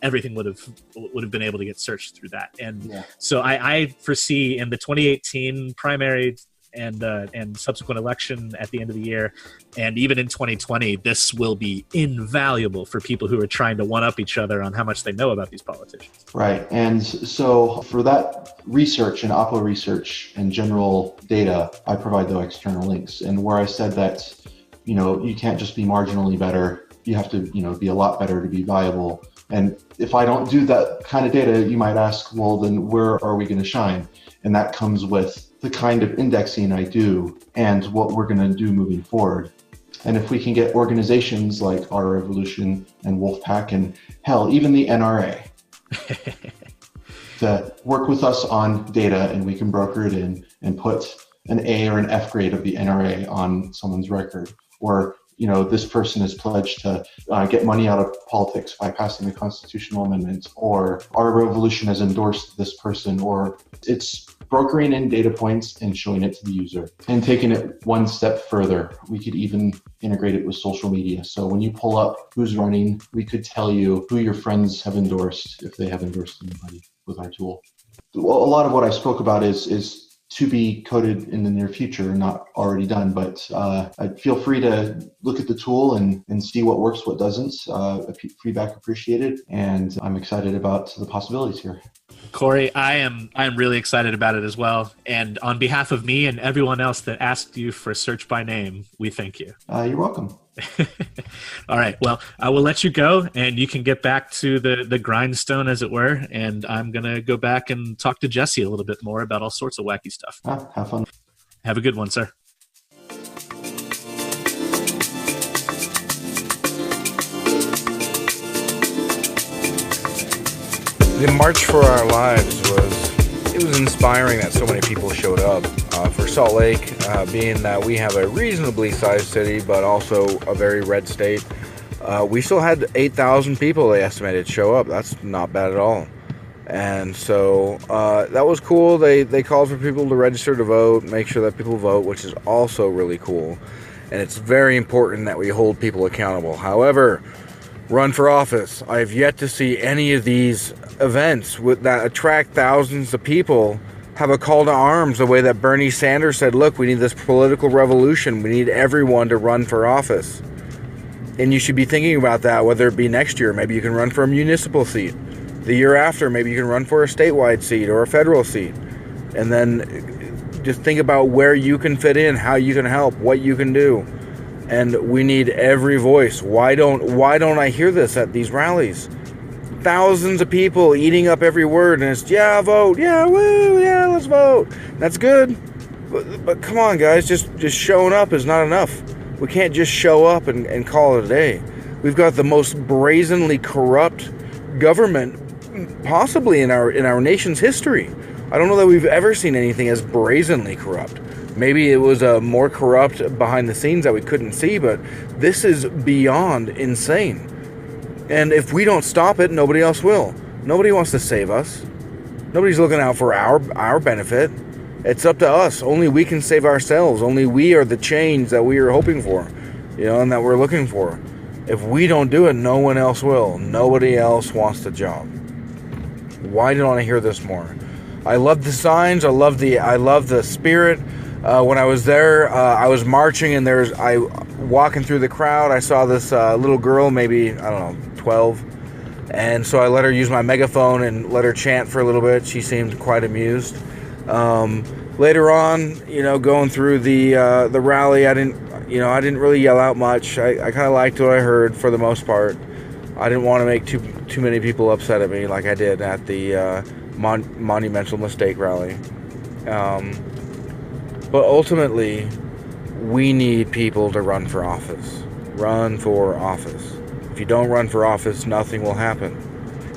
Everything would have been able to get searched through that. And so I foresee in the 2018 primary and subsequent election at the end of the year, and even in 2020, this will be invaluable for people who are trying to one-up each other on how much they know about these politicians.
Right. And so for that research and Oppo research and general data, I provide the external links. And where I said that, you can't just be marginally better, you have to, be a lot better to be viable. And if I don't do that kind of data, you might ask, well, then where are we going to shine? And that comes with the kind of indexing I do and what we're going to do moving forward. And if we can get organizations like Our Revolution and Wolfpack and hell, even the NRA to work with us on data, and we can broker it in and put an A or an F grade of the NRA on someone's record, or this person is pledged to get money out of politics by passing a constitutional amendment, or Our Revolution has endorsed this person, or it's brokering in data points and showing it to the user. And taking it one step further, we could even integrate it with social media. So when you pull up who's running, we could tell you who your friends have endorsed, if they have endorsed anybody with our tool. Well, a lot of what I spoke about is to be coded in the near future, not already done, but feel free to look at the tool and see what works, what doesn't. Feedback appreciated, and I'm excited about the possibilities here.
Corey, I am really excited about it as well. And on behalf of me and everyone else that asked you for search by name, we thank you.
You're welcome.
All right. Well, I will let you go, and you can get back to the grindstone, as it were. And I'm going to go back and talk to Jessie a little bit more about all sorts of wacky stuff.
Have fun.
Have a good one, sir.
The March for Our Lives was inspiring that so many people showed up. For Salt Lake, being that we have a reasonably sized city, but also a very red state, we still had 8,000 people they estimated show up. That's not bad at all. And so that was cool. They called for people to register to vote, make sure that people vote, which is also really cool. And it's very important that we hold people accountable. However, run for office. I've yet to see any of these events that attract thousands of people have a call to arms the way that Bernie Sanders said, look, we need this political revolution. We need everyone to run for office. And you should be thinking about that, whether it be next year. Maybe you can run for a municipal seat. The year after, maybe you can run for a statewide seat or a federal seat. And then just think about where you can fit in, how you can help, what you can do. And we need every voice. Why don't I hear this at these rallies? Thousands of people eating up every word, and it's, yeah, vote, yeah, woo, yeah, let's vote. That's good. But come on, guys, just showing up is not enough. We can't just show up and call it a day. We've got the most brazenly corrupt government possibly in our nation's history. I don't know that we've ever seen anything as brazenly corrupt. Maybe it was more corrupt behind the scenes that we couldn't see, but this is beyond insane. And if we don't stop it, nobody else will. Nobody wants to save us. Nobody's looking out for our benefit. It's up to us. Only we can save ourselves. Only we are the change that we are hoping for, and that we're looking for. If we don't do it, no one else will. Nobody else wants the job. Why don't I hear this more? I love the signs. I love the spirit. When I was there, I was marching, and I walking through the crowd. I saw this little girl, maybe, I don't know, 12. And so I let her use my megaphone and let her chant for a little bit. She seemed quite amused. Later on, going through the rally, I didn't really yell out much. I kind of liked what I heard for the most part. I didn't want to make too many people upset at me like I did at the Monumental Mistake rally. But ultimately, we need people to run for office. Run for office. If you don't run for office, nothing will happen.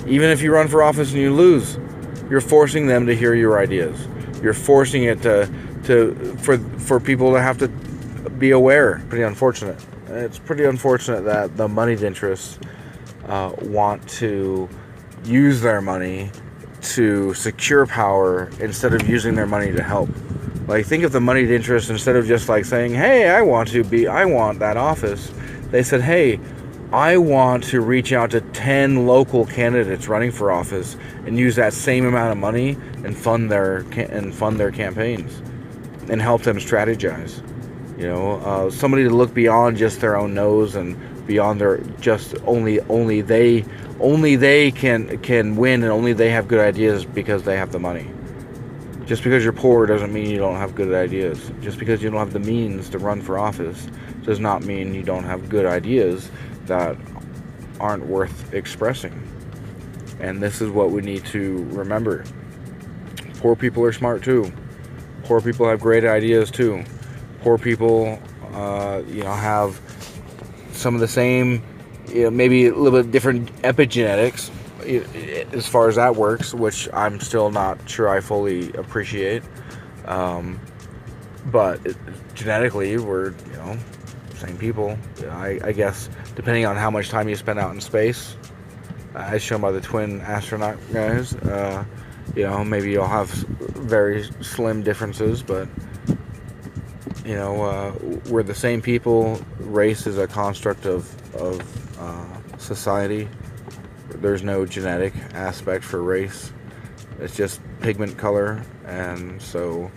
Even if you run for office and you lose, you're forcing them to hear your ideas. You're forcing it for people to have to be aware. Pretty unfortunate. It's pretty unfortunate that the moneyed interests want to use their money to secure power instead of using their money to help. Like, think of the moneyed interest instead of just like saying, hey, I want that office. They said, hey, I want to reach out to 10 local candidates running for office and use that same amount of money and fund their campaigns and help them strategize. You know, somebody to look beyond just their own nose and beyond their just only they can win, and only they have good ideas because they have the money. Just because you're poor doesn't mean you don't have good ideas. Just because you don't have the means to run for office does not mean you don't have good ideas that aren't worth expressing. And this is what we need to remember. Poor people are smart too. Poor people have great ideas too. Poor people, have some of the same, maybe a little bit different epigenetics, as far as that works, which I'm still not sure I fully appreciate. But genetically, we're, same people. I guess, depending on how much time you spend out in space, as shown by the twin astronaut guys, maybe you'll have very slim differences, but we're the same people. Race is a construct of society. There's no genetic aspect for race. It's just pigment color. And so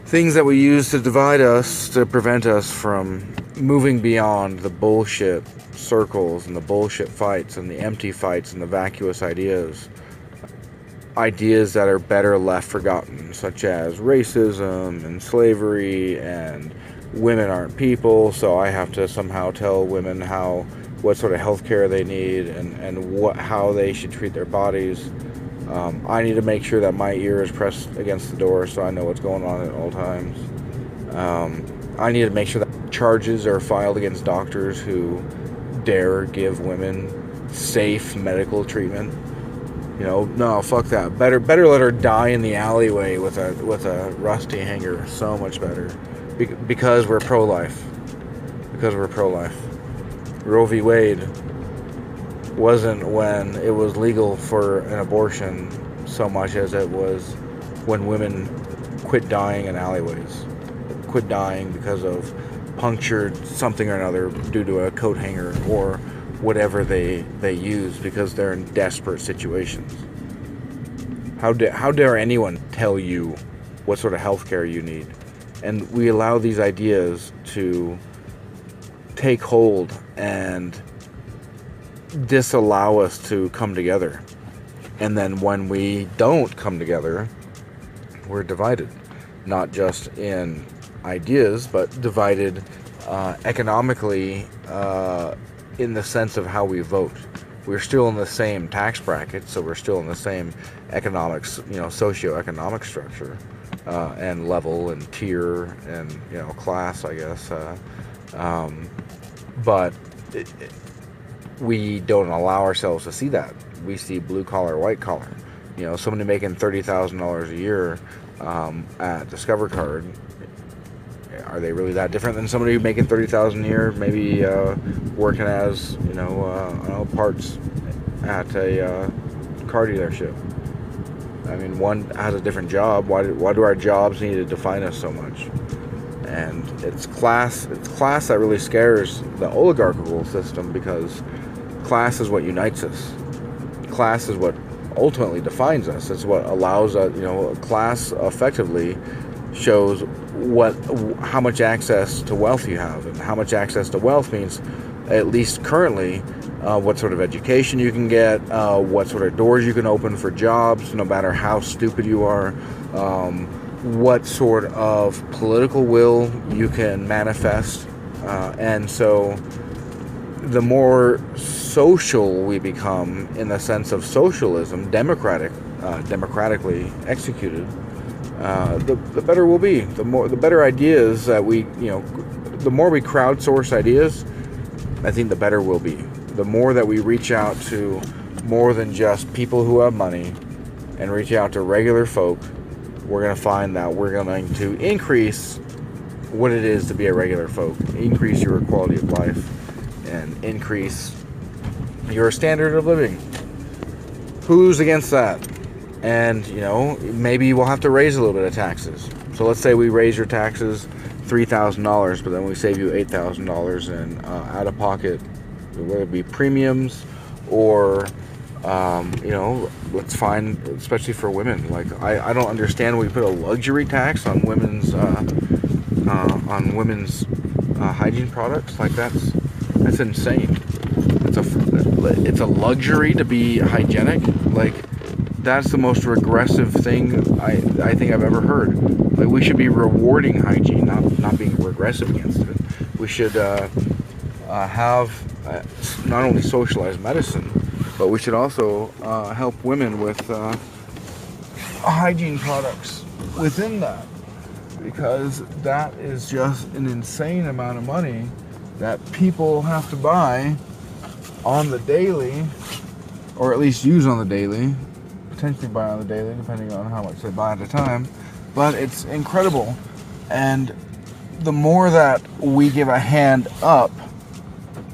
things that we use to divide us, to prevent us from moving beyond the bullshit circles and the bullshit fights and the empty fights and the vacuous ideas that are better left forgotten, such as racism and slavery and women aren't people, so I have to somehow tell women what sort of health care they need and how they should treat their bodies. I need to make sure that my ear is pressed against the door so I know what's going on at all times. I need to make sure that charges are filed against doctors who dare give women safe medical treatment. No, fuck that. Better let her die in the alleyway with a rusty hanger. So much better. Because we're pro-life. Roe v. Wade wasn't when it was legal for an abortion so much as it was when women quit dying in alleyways. Quit dying because of punctured something or another due to a coat hanger or whatever they use because they're in desperate situations. How dare anyone tell you what sort of health care you need? And we allow these ideas to take hold and disallow us to come together. And then when we don't come together, we're divided. Not just in ideas, but divided economically in the sense of how we vote. We're still in the same tax bracket, so we're still in the same economics, socioeconomic structure and level and tier and class, I guess. But we don't allow ourselves to see that. We see blue collar, white collar. Somebody making $30,000 a year at Discover Card. Are they really that different than somebody making $30,000 a year, maybe working as parts at a car dealership? I mean, one has a different job. Why do our jobs need to define us so much? And it's class that really scares the oligarchical system, because class is what unites us. Class is what ultimately defines us. It's what allows us, class effectively shows how much access to wealth you have, and how much access to wealth means, at least currently, what sort of education you can get, what sort of doors you can open for jobs, no matter how stupid you are, what sort of political will you can manifest. And so the more social we become, in the sense of socialism, democratically executed, the better we'll be. The better ideas that the more we crowdsource ideas, I think the better we'll be. The more that we reach out to more than just people who have money and reach out to regular folk, we're going to find that we're going to increase what it is to be a regular folk, increase your quality of life, and increase your standard of living. Who's against that? And, maybe we'll have to raise a little bit of taxes. So let's say we raise your taxes $3,000, but then we save you $8,000 in out-of-pocket, whether it be premiums or, let's find, especially for women. Like I don't understand we put a luxury tax on women's hygiene products. Like that's insane. It's a luxury to be hygienic. Like that's the most regressive thing I think I've ever heard. Like we should be rewarding hygiene, not being regressive against it. We should have not only socialized medicine, but we should also help women with hygiene products within that, because that is just an insane amount of money that people have to buy on the daily, or at least use on the daily, potentially buy on the daily, depending on how much they buy at a time. But it's incredible. And the more that we give a hand up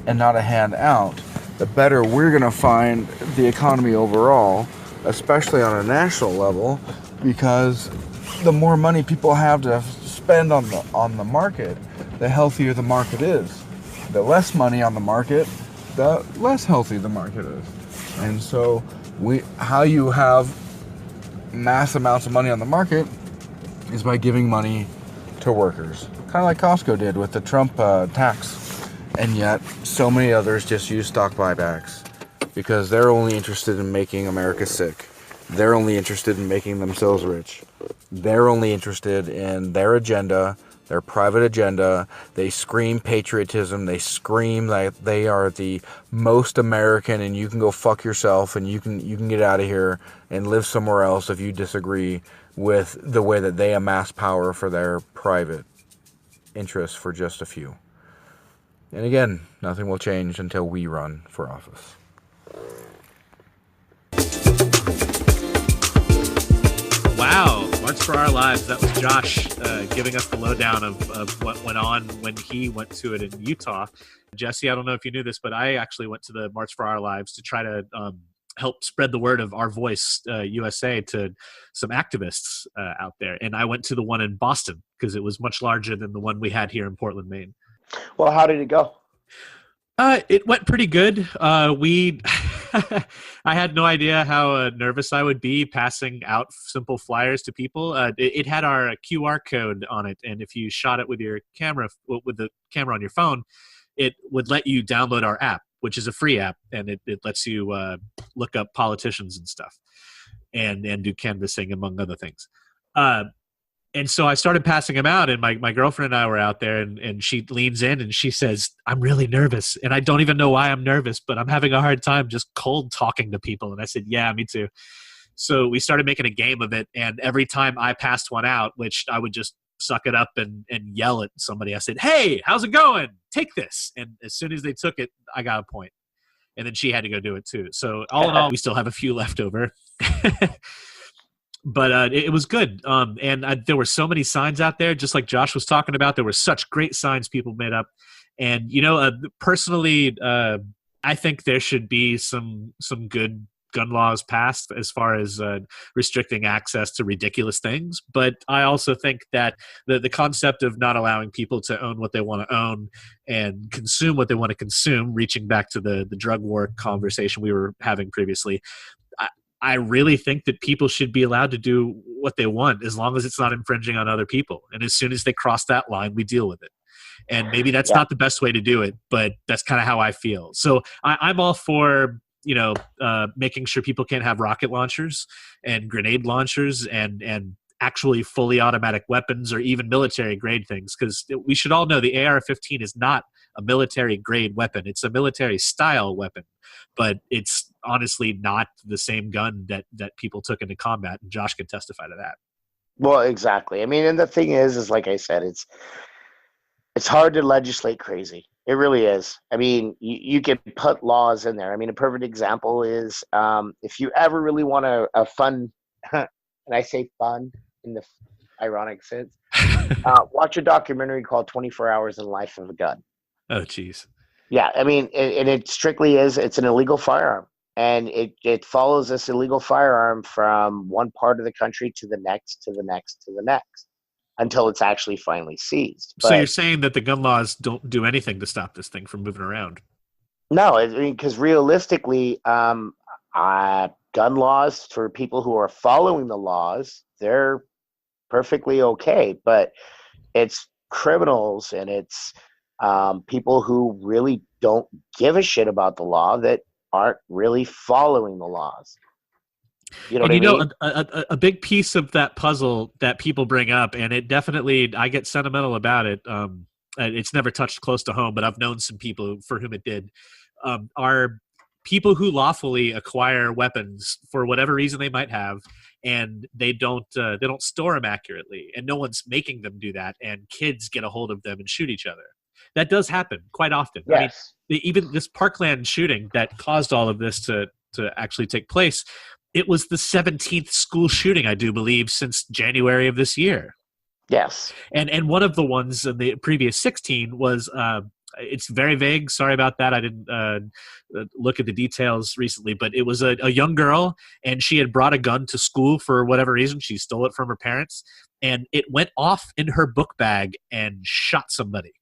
and not a hand out, the better we're going to find the economy overall, especially on a national level, because the more money people have to spend on the market, the healthier the market is. The less money on the market, the less healthy the market is. And so how you have mass amounts of money on the market is by giving money to workers. Kind of like Costco did with the Trump tax. And yet, so many others just use stock buybacks because they're only interested in making America sick. They're only interested in making themselves rich. They're only interested in their agenda, their private agenda. They scream patriotism. They scream that they are the most American and you can go fuck yourself and you can get out of here and live somewhere else if you disagree with the way that they amass power for their private interests for just a few. And again, nothing will change until we run for office.
Wow, March for Our Lives. That was Josh giving us the lowdown of what went on when he went to it in Utah. Jessie, I don't know if you knew this, but I actually went to the March for Our Lives to try to help spread the word of Our Voice USA to some activists out there. And I went to the one in Boston because it was much larger than the one we had here in Portland, Maine.
Well, how did it go?
It went pretty good. I had no idea how nervous I would be passing out simple flyers to people. It had our QR code on it, and if you shot it with your camera, with the camera on your phone, it would let you download our app, which is a free app, and it lets you look up politicians and stuff, and do canvassing among other things. And so I started passing them out, and my girlfriend and I were out there, and she leans in and she says, "I'm really nervous, and I don't even know why I'm nervous, but I'm having a hard time just cold talking to people." And I said, "Yeah, me too." So we started making a game of it, and every time I passed one out, which I would just suck it up and yell at somebody, I said, "Hey, how's it going? Take this." And as soon as they took it, I got a point. And then she had to go do it too. So all in all, we still have a few left over. But it was good. And there were so many signs out there, just like Josh was talking about. There were such great signs people made up. And, personally, I think there should be some good gun laws passed as far as restricting access to ridiculous things. But I also think that the concept of not allowing people to own what they want to own and consume what they want to consume, reaching back to the drug war conversation we were having previously, I really think that people should be allowed to do what they want as long as it's not infringing on other people. And as soon as they cross that line, we deal with it. And maybe that's not the best way to do it, but that's kind of how I feel. So I'm all for, making sure people can't have rocket launchers and grenade launchers and actually fully automatic weapons or even military grade things. Because we should all know the AR-15 is not a military grade weapon. It's a military style weapon, but it's honestly not the same gun that people took into combat. And Josh can testify to that.
Well, exactly. I mean, and the thing is like I said, it's hard to legislate crazy. It really is. I mean, you can put laws in there. I mean, a perfect example is if you ever really want a fun, and I say fun in the ironic sense, watch a documentary called 24 Hours in the Life of a Gun.
Oh, geez.
Yeah, I mean, and it strictly is, it's an illegal firearm. And it follows this illegal firearm from one part of the country to the next, to the next, to the next. until it's actually finally seized.
So
But
you're saying that the gun laws don't do anything to stop this thing from moving around?
no, I mean, because realistically, gun laws for people who are following the laws, they're perfectly okay. But it's criminals and it's people who really don't give a shit about the law that aren't really following the laws. You know
And
what I mean?
a big piece of that puzzle that people bring up, and it definitely, I get sentimental about it. It's never touched close to home, but I've known some people for whom it did. Are people who lawfully acquire weapons for whatever reason they might have, and they don't store them accurately, and no one's making them do that, and kids get a hold of them and shoot each other. That does happen quite often.
Yes.
I mean, even this Parkland shooting that caused all of this to actually take place, it was the 17th school shooting, I do believe, since January of this year.
Yes.
And one of the ones in the previous 16 was, it's very vague. Sorry about that. I didn't look at the details recently, but it was a young girl, and she had brought a gun to school for whatever reason. She stole it from her parents, and it went off in her book bag and shot somebody.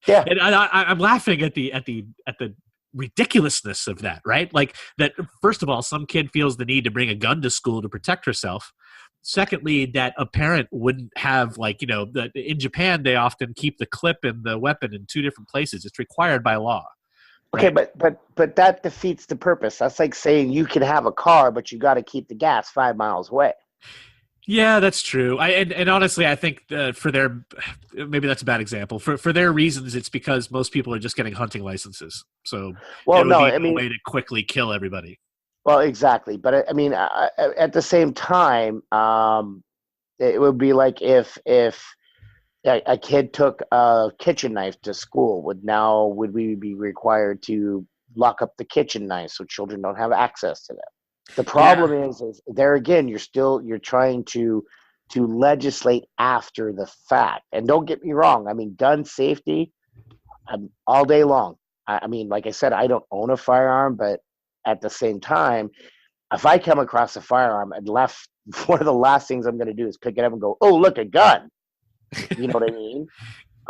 Yeah.
And I'm laughing at the ridiculousness of that, right? Like that, first of all, some kid feels the need to bring a gun to school to protect herself. Secondly, that a parent wouldn't have, like, in Japan, they often keep the clip and the weapon in two different places. It's required by law.
Okay,
Right?
but that defeats the purpose. That's like saying you can have a car, but you got to keep the gas 5 miles away.
Yeah, that's true. And honestly, I think for their, maybe that's a bad example. For their reasons, it's because most people are just getting hunting licenses. So
Well,
it would
no,
be
I mean,
way to quickly kill everybody.
well, exactly. But I mean, at the same time, it would be like if a kid took a kitchen knife to school, would we be required to lock up the kitchen knife so children don't have access to them? The problem is there again, you're trying to legislate after the fact. And don't get me wrong, I mean, gun safety, all day long. I mean, like I said, I don't own a firearm, but at the same time, if I come across a firearm and one of the last things I'm going to do is pick it up and go, oh, look, a gun. You know what I mean?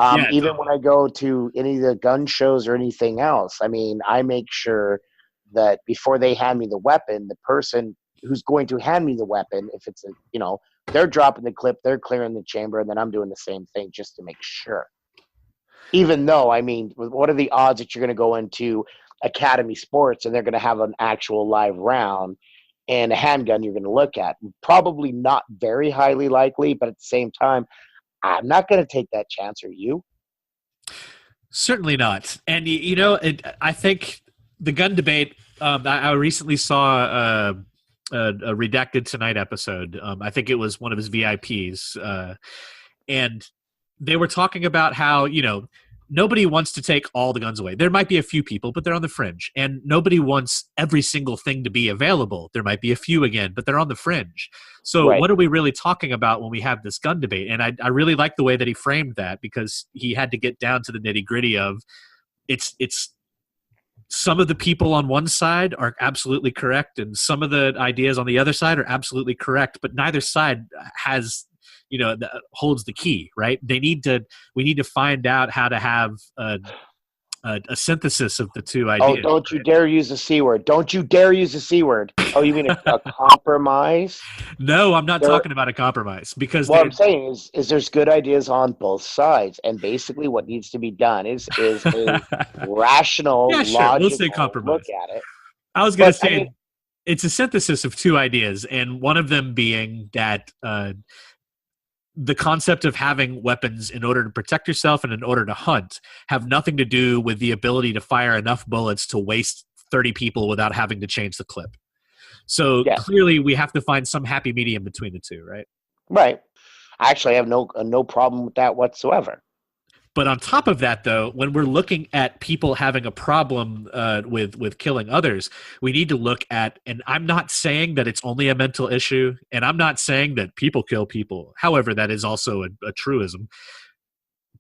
Even
totally.
when I go to any of the gun shows or anything else, I mean, I make sure that before they hand me the weapon, the person who's going to hand me the weapon, if it's they're dropping the clip, they're clearing the chamber, and then I'm doing the same thing just to make sure. Even though, I mean, what are the odds that you're going to go into Academy Sports and they're going to have an actual live round and a handgun you're going to look at? Probably not very highly likely, but at the same time, I'm not going to take that chance. Are you?
Certainly not. And I think the gun debate. I recently saw a Redacted Tonight episode. I think it was one of his VIPs, and they were talking about how nobody wants to take all the guns away. There might be a few people, but they're on the fringe, and nobody wants every single thing to be available. There might be a few again, but they're on the fringe. So
Right.
What are we really talking about when we have this gun debate? And I really like the way that he framed that, because he had to get down to the nitty gritty of it's some of the people on one side are absolutely correct, and some of the ideas on the other side are absolutely correct, but neither side has holds the key, right? We need to find out how to have a synthesis of the two ideas.
Oh, don't you
right?
dare use the C word. Don't you dare use the C word. Oh, you mean a compromise?
No, I'm not talking about a compromise, because
What I'm saying is there's good ideas on both sides, and basically what needs to be done is a rational,
yeah, sure. We'll say
logical
compromise.
look at it.
I was going to
But,
say
I mean,
it's a synthesis of two ideas, and one of them being that the concept of having weapons in order to protect yourself and in order to hunt have nothing to do with the ability to fire enough bullets to waste 30 people without having to change the clip. So
Yeah.
clearly we have to find some happy medium between the two, right?
right. Actually, I have no problem with that whatsoever.
But on top of that, though, when we're looking at people having a problem with killing others, we need to look at, and I'm not saying that it's only a mental issue, and I'm not saying that people kill people. However, that is also a truism.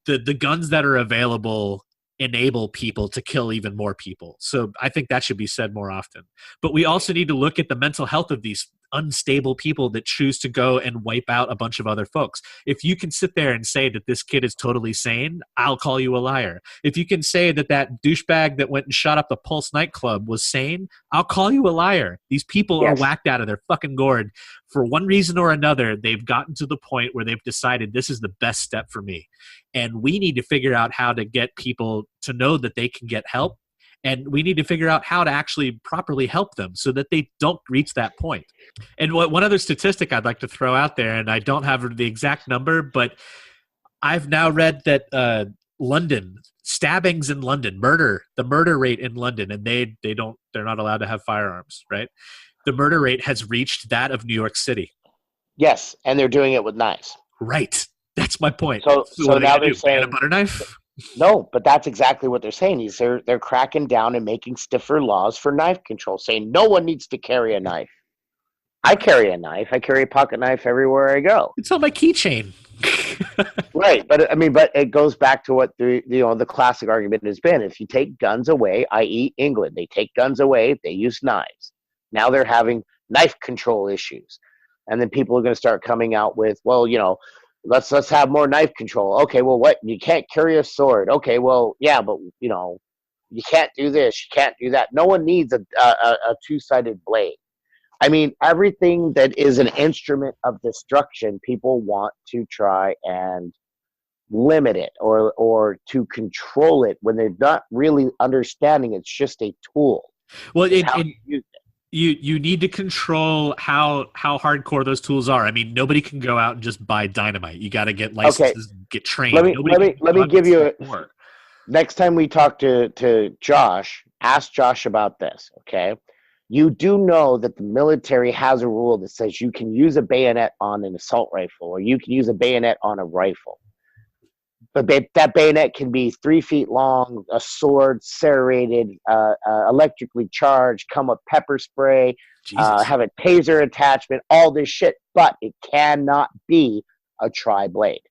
The guns that are available enable people to kill even more people. So I think that should be said more often. But we also need to look at the mental health of these unstable people that choose to go and wipe out a bunch of other folks. If you can sit there and say that this kid is totally sane, I'll call you a liar. If you can say that that douchebag that went and shot up the Pulse nightclub was sane, I'll call you a liar. These people are whacked out of their fucking gourd. For one reason or another, they've gotten to the point where they've decided this is the best step for me. And we need to figure out how to get people to know that they can get help. And we need to figure out how to actually properly help them so that they don't reach that point. And one other statistic I'd like to throw out there, and I don't have the exact number, but I've now read that London, stabbings in London, the murder rate in London, and they're not allowed to have firearms, right? The murder rate has reached that of New York City.
Yes, and they're doing it with knives.
Right. That's my point.
So now they're saying,
ban a butter knife?
No, but that's exactly what they're saying. Is they're cracking down and making stiffer laws for knife control, saying no one needs to carry a knife. I carry a knife. I carry a pocket knife everywhere I go.
It's on my keychain.
Right, but it goes back to what the classic argument has been. If you take guns away, i.e., England, they take guns away, they use knives. Now they're having knife control issues, and then people are going to start coming out with, well, let's have more knife control. Okay, well, what? You can't carry a sword. Okay, well, yeah, but you can't do this, you can't do that. No one needs a two-sided blade. I mean, everything that is an instrument of destruction, people want to try and limit it or to control it when they're not really understanding it's just a tool.
Well, you need to control how hardcore those tools are. I mean, nobody can go out and just buy dynamite. You got to get licenses, get trained.
Let me give you next time we talk to Josh, ask Josh about this, okay? You do know that the military has a rule that says you can use a bayonet on an assault rifle or you can use a bayonet on a rifle. But that bayonet can be 3 feet long, a sword, serrated, electrically charged, come with pepper spray, have a taser attachment, all this shit. But it cannot be a tri-blade.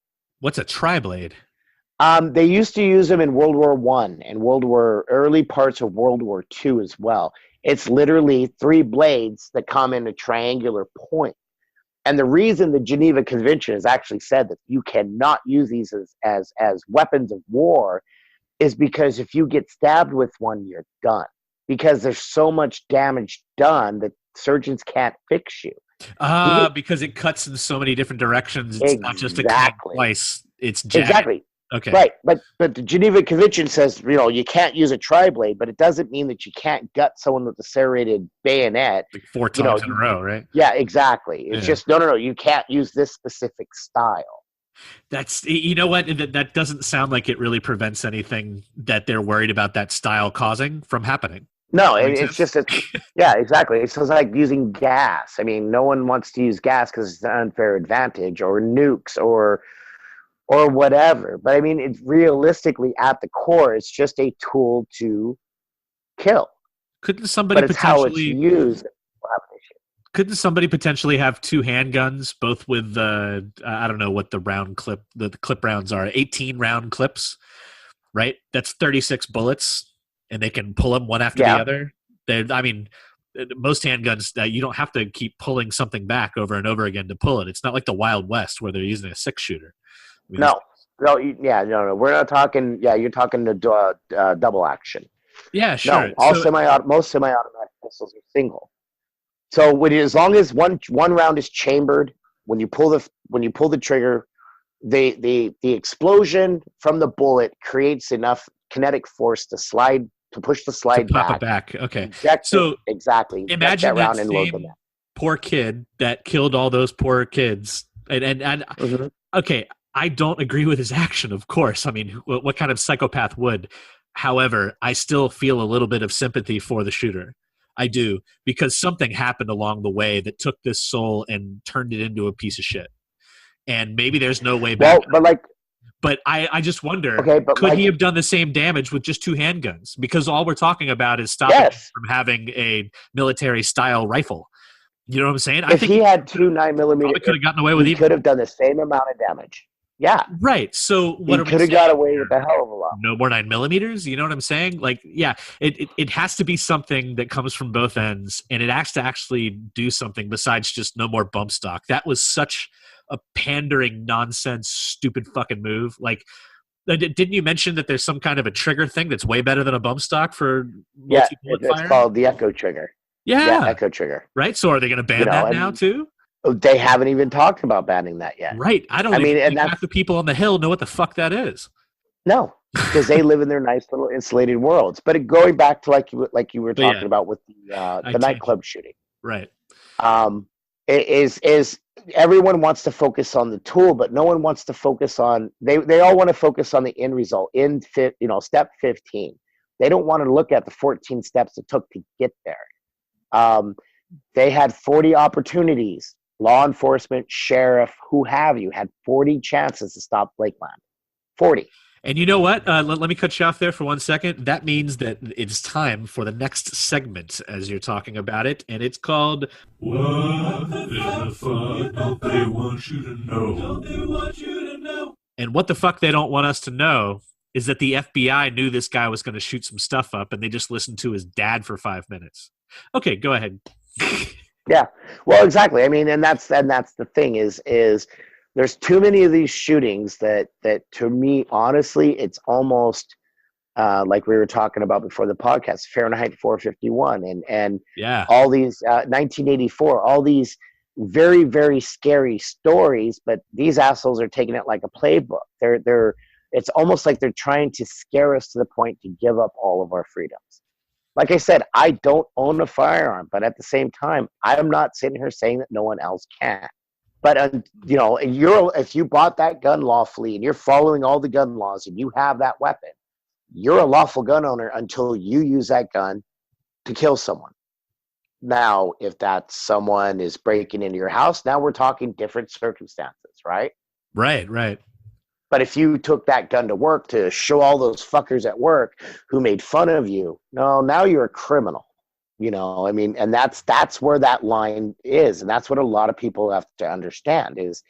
What's a tri-blade?
They used to use them in World War I and early parts of World War II as well. It's literally 3 blades that come in a triangular point. And the reason the Geneva Convention has actually said that you cannot use these as weapons of war is because if you get stabbed with one, you're done. Because there's so much damage done that surgeons can't fix you.
Because it cuts in so many different directions. It's not just a slice. It's jagged.
Exactly.
Okay.
Right, but the Geneva Convention says you can't use a tri-blade, but it doesn't mean that you can't gut someone with a serrated bayonet
like 4 times in a row, right?
Yeah, exactly. It's just no, you can't use this specific style.
That's what that doesn't sound like it really prevents anything that they're worried about that style causing from happening.
No, yeah, exactly. It's like using gas. I mean, no one wants to use gas because it's an unfair advantage, or nukes, or whatever. But I mean, it's realistically at the core, it's just a tool to kill.
Couldn't somebody
but it's how it's used.
Couldn't somebody potentially have 2 handguns, both with I don't know what the clip rounds are, 18 round clips, right? That's 36 bullets, and they can pull them one after the other. I mean, most handguns you don't have to keep pulling something back over and over again to pull it. It's not like the Wild West where they're using a 6-shooter.
No. We're not talking. Yeah, you're talking to double action.
Yeah, sure.
No, most semi-automatic pistols are single. So as long as one round is chambered, when you pull the trigger, the explosion from the bullet creates enough kinetic force to push the slide
back. Okay.
Exactly.
Imagine that same poor kid that killed all those poor kids, and okay. I don't agree with his action, of course. I mean, what kind of psychopath would? However, I still feel a little bit of sympathy for the shooter. I do, because something happened along the way that took this soul and turned it into a piece of shit. And maybe there's no way back. But I just wonder, could he have done the same damage with just 2 handguns? Because all we're talking about is stopping him from having a military-style rifle. You know what I'm saying?
If he had 2 9mm,
could have gotten away with
he could have done the same amount of damage. Yeah.
Right. So what
He could have got away with a hell of a lot.
No more 9mm. You know what I'm saying? Like, yeah, it has to be something that comes from both ends, and it has to actually do something besides just no more bump stock. That was such a pandering, nonsense, stupid fucking move. Like, didn't you mention that there's some kind of a trigger thing that's way better than a bump stock for multi-bullet
it's
fire?
called the echo trigger.
Yeah,
echo trigger.
Right. So are they going to ban that now too?
They haven't even talked about banning that yet.
Right. I mean, and half the people on the Hill know what the fuck that is.
No, because they live in their nice little insulated worlds. But going back to like you were talking about with the nightclub shooting,
right?
Is everyone wants to focus on the tool, but no one wants to focus on they all want to focus on the end result step 15. They don't want to look at the 14 steps it took to get there. They had 40 opportunities. Law enforcement, sheriff, who have you, had 40 chances to stop Lakeland. 40.
And you know what? Let me cut you off there for 1 second. That means that it's time for the next segment as you're talking about it, and it's called What the Fuck Don't They Want You to Know? Don't they want you to know? And what the fuck they don't want us to know is that the FBI knew this guy was going to shoot some stuff up, and they just listened to his dad for 5 minutes. Okay, go ahead.
Yeah, well, exactly. I mean, and that's the thing is there's too many of these shootings that to me, honestly, it's almost like we were talking about before the podcast, Fahrenheit 451 and all these 1984, all these very, very scary stories, but these assholes are taking it like a playbook. It's almost like they're trying to scare us to the point to give up all of our freedoms. Like I said, I don't own a firearm, but at the same time, I'm not sitting here saying that no one else can. But if you bought that gun lawfully and you're following all the gun laws and you have that weapon, you're a lawful gun owner until you use that gun to kill someone. Now, if that someone is breaking into your house, now we're talking different circumstances, right?
Right.
But if you took that gun to work to show all those fuckers at work who made fun of you, now you're a criminal. I mean, and that's where that line is. And that's what a lot of people have to understand is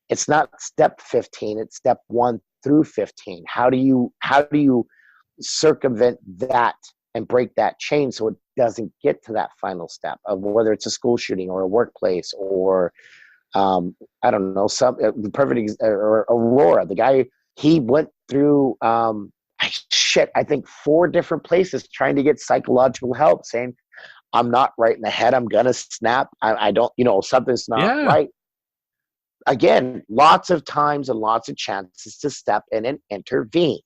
it's not step 15, it's step 1 through 15. How do you circumvent that and break that chain so it doesn't get to that final step of whether it's a school shooting or a workplace or I don't know, the perfect or Aurora, the guy, he went through I think 4 different places trying to get psychological help, saying I'm not right in the head, I'm gonna snap, I don't, something's not right. Again, lots of times and lots of chances to step in and intervene.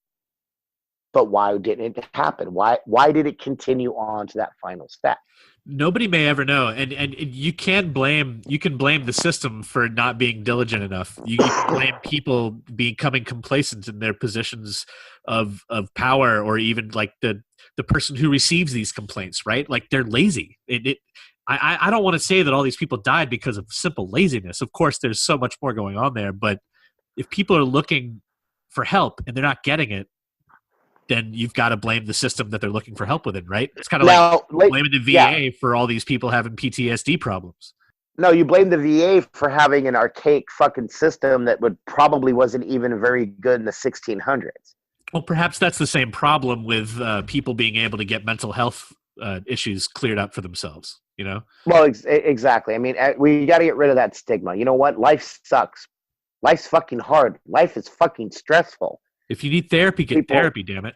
But why didn't it happen? Why did it continue on to that final step?
Nobody may ever know, and you can blame the system for not being diligent enough. You can blame people becoming complacent in their positions of power, or even like the person who receives these complaints, right? Like they're lazy. I don't want to say that all these people died because of simple laziness. Of course, there's so much more going on there, but if people are looking for help and they're not getting it, then you've got to blame the system that they're looking for help within, right? It's kind of like blaming the VA for all these people having PTSD problems.
No, you blame the VA for having an archaic fucking system that probably wasn't even very good in the 1600s.
Well, perhaps that's the same problem with people being able to get mental health issues cleared up for themselves, Well,
exactly. I mean, we got to get rid of that stigma. You know what? Life sucks. Life's fucking hard. Life is fucking stressful.
If you need therapy, get therapy, damn it.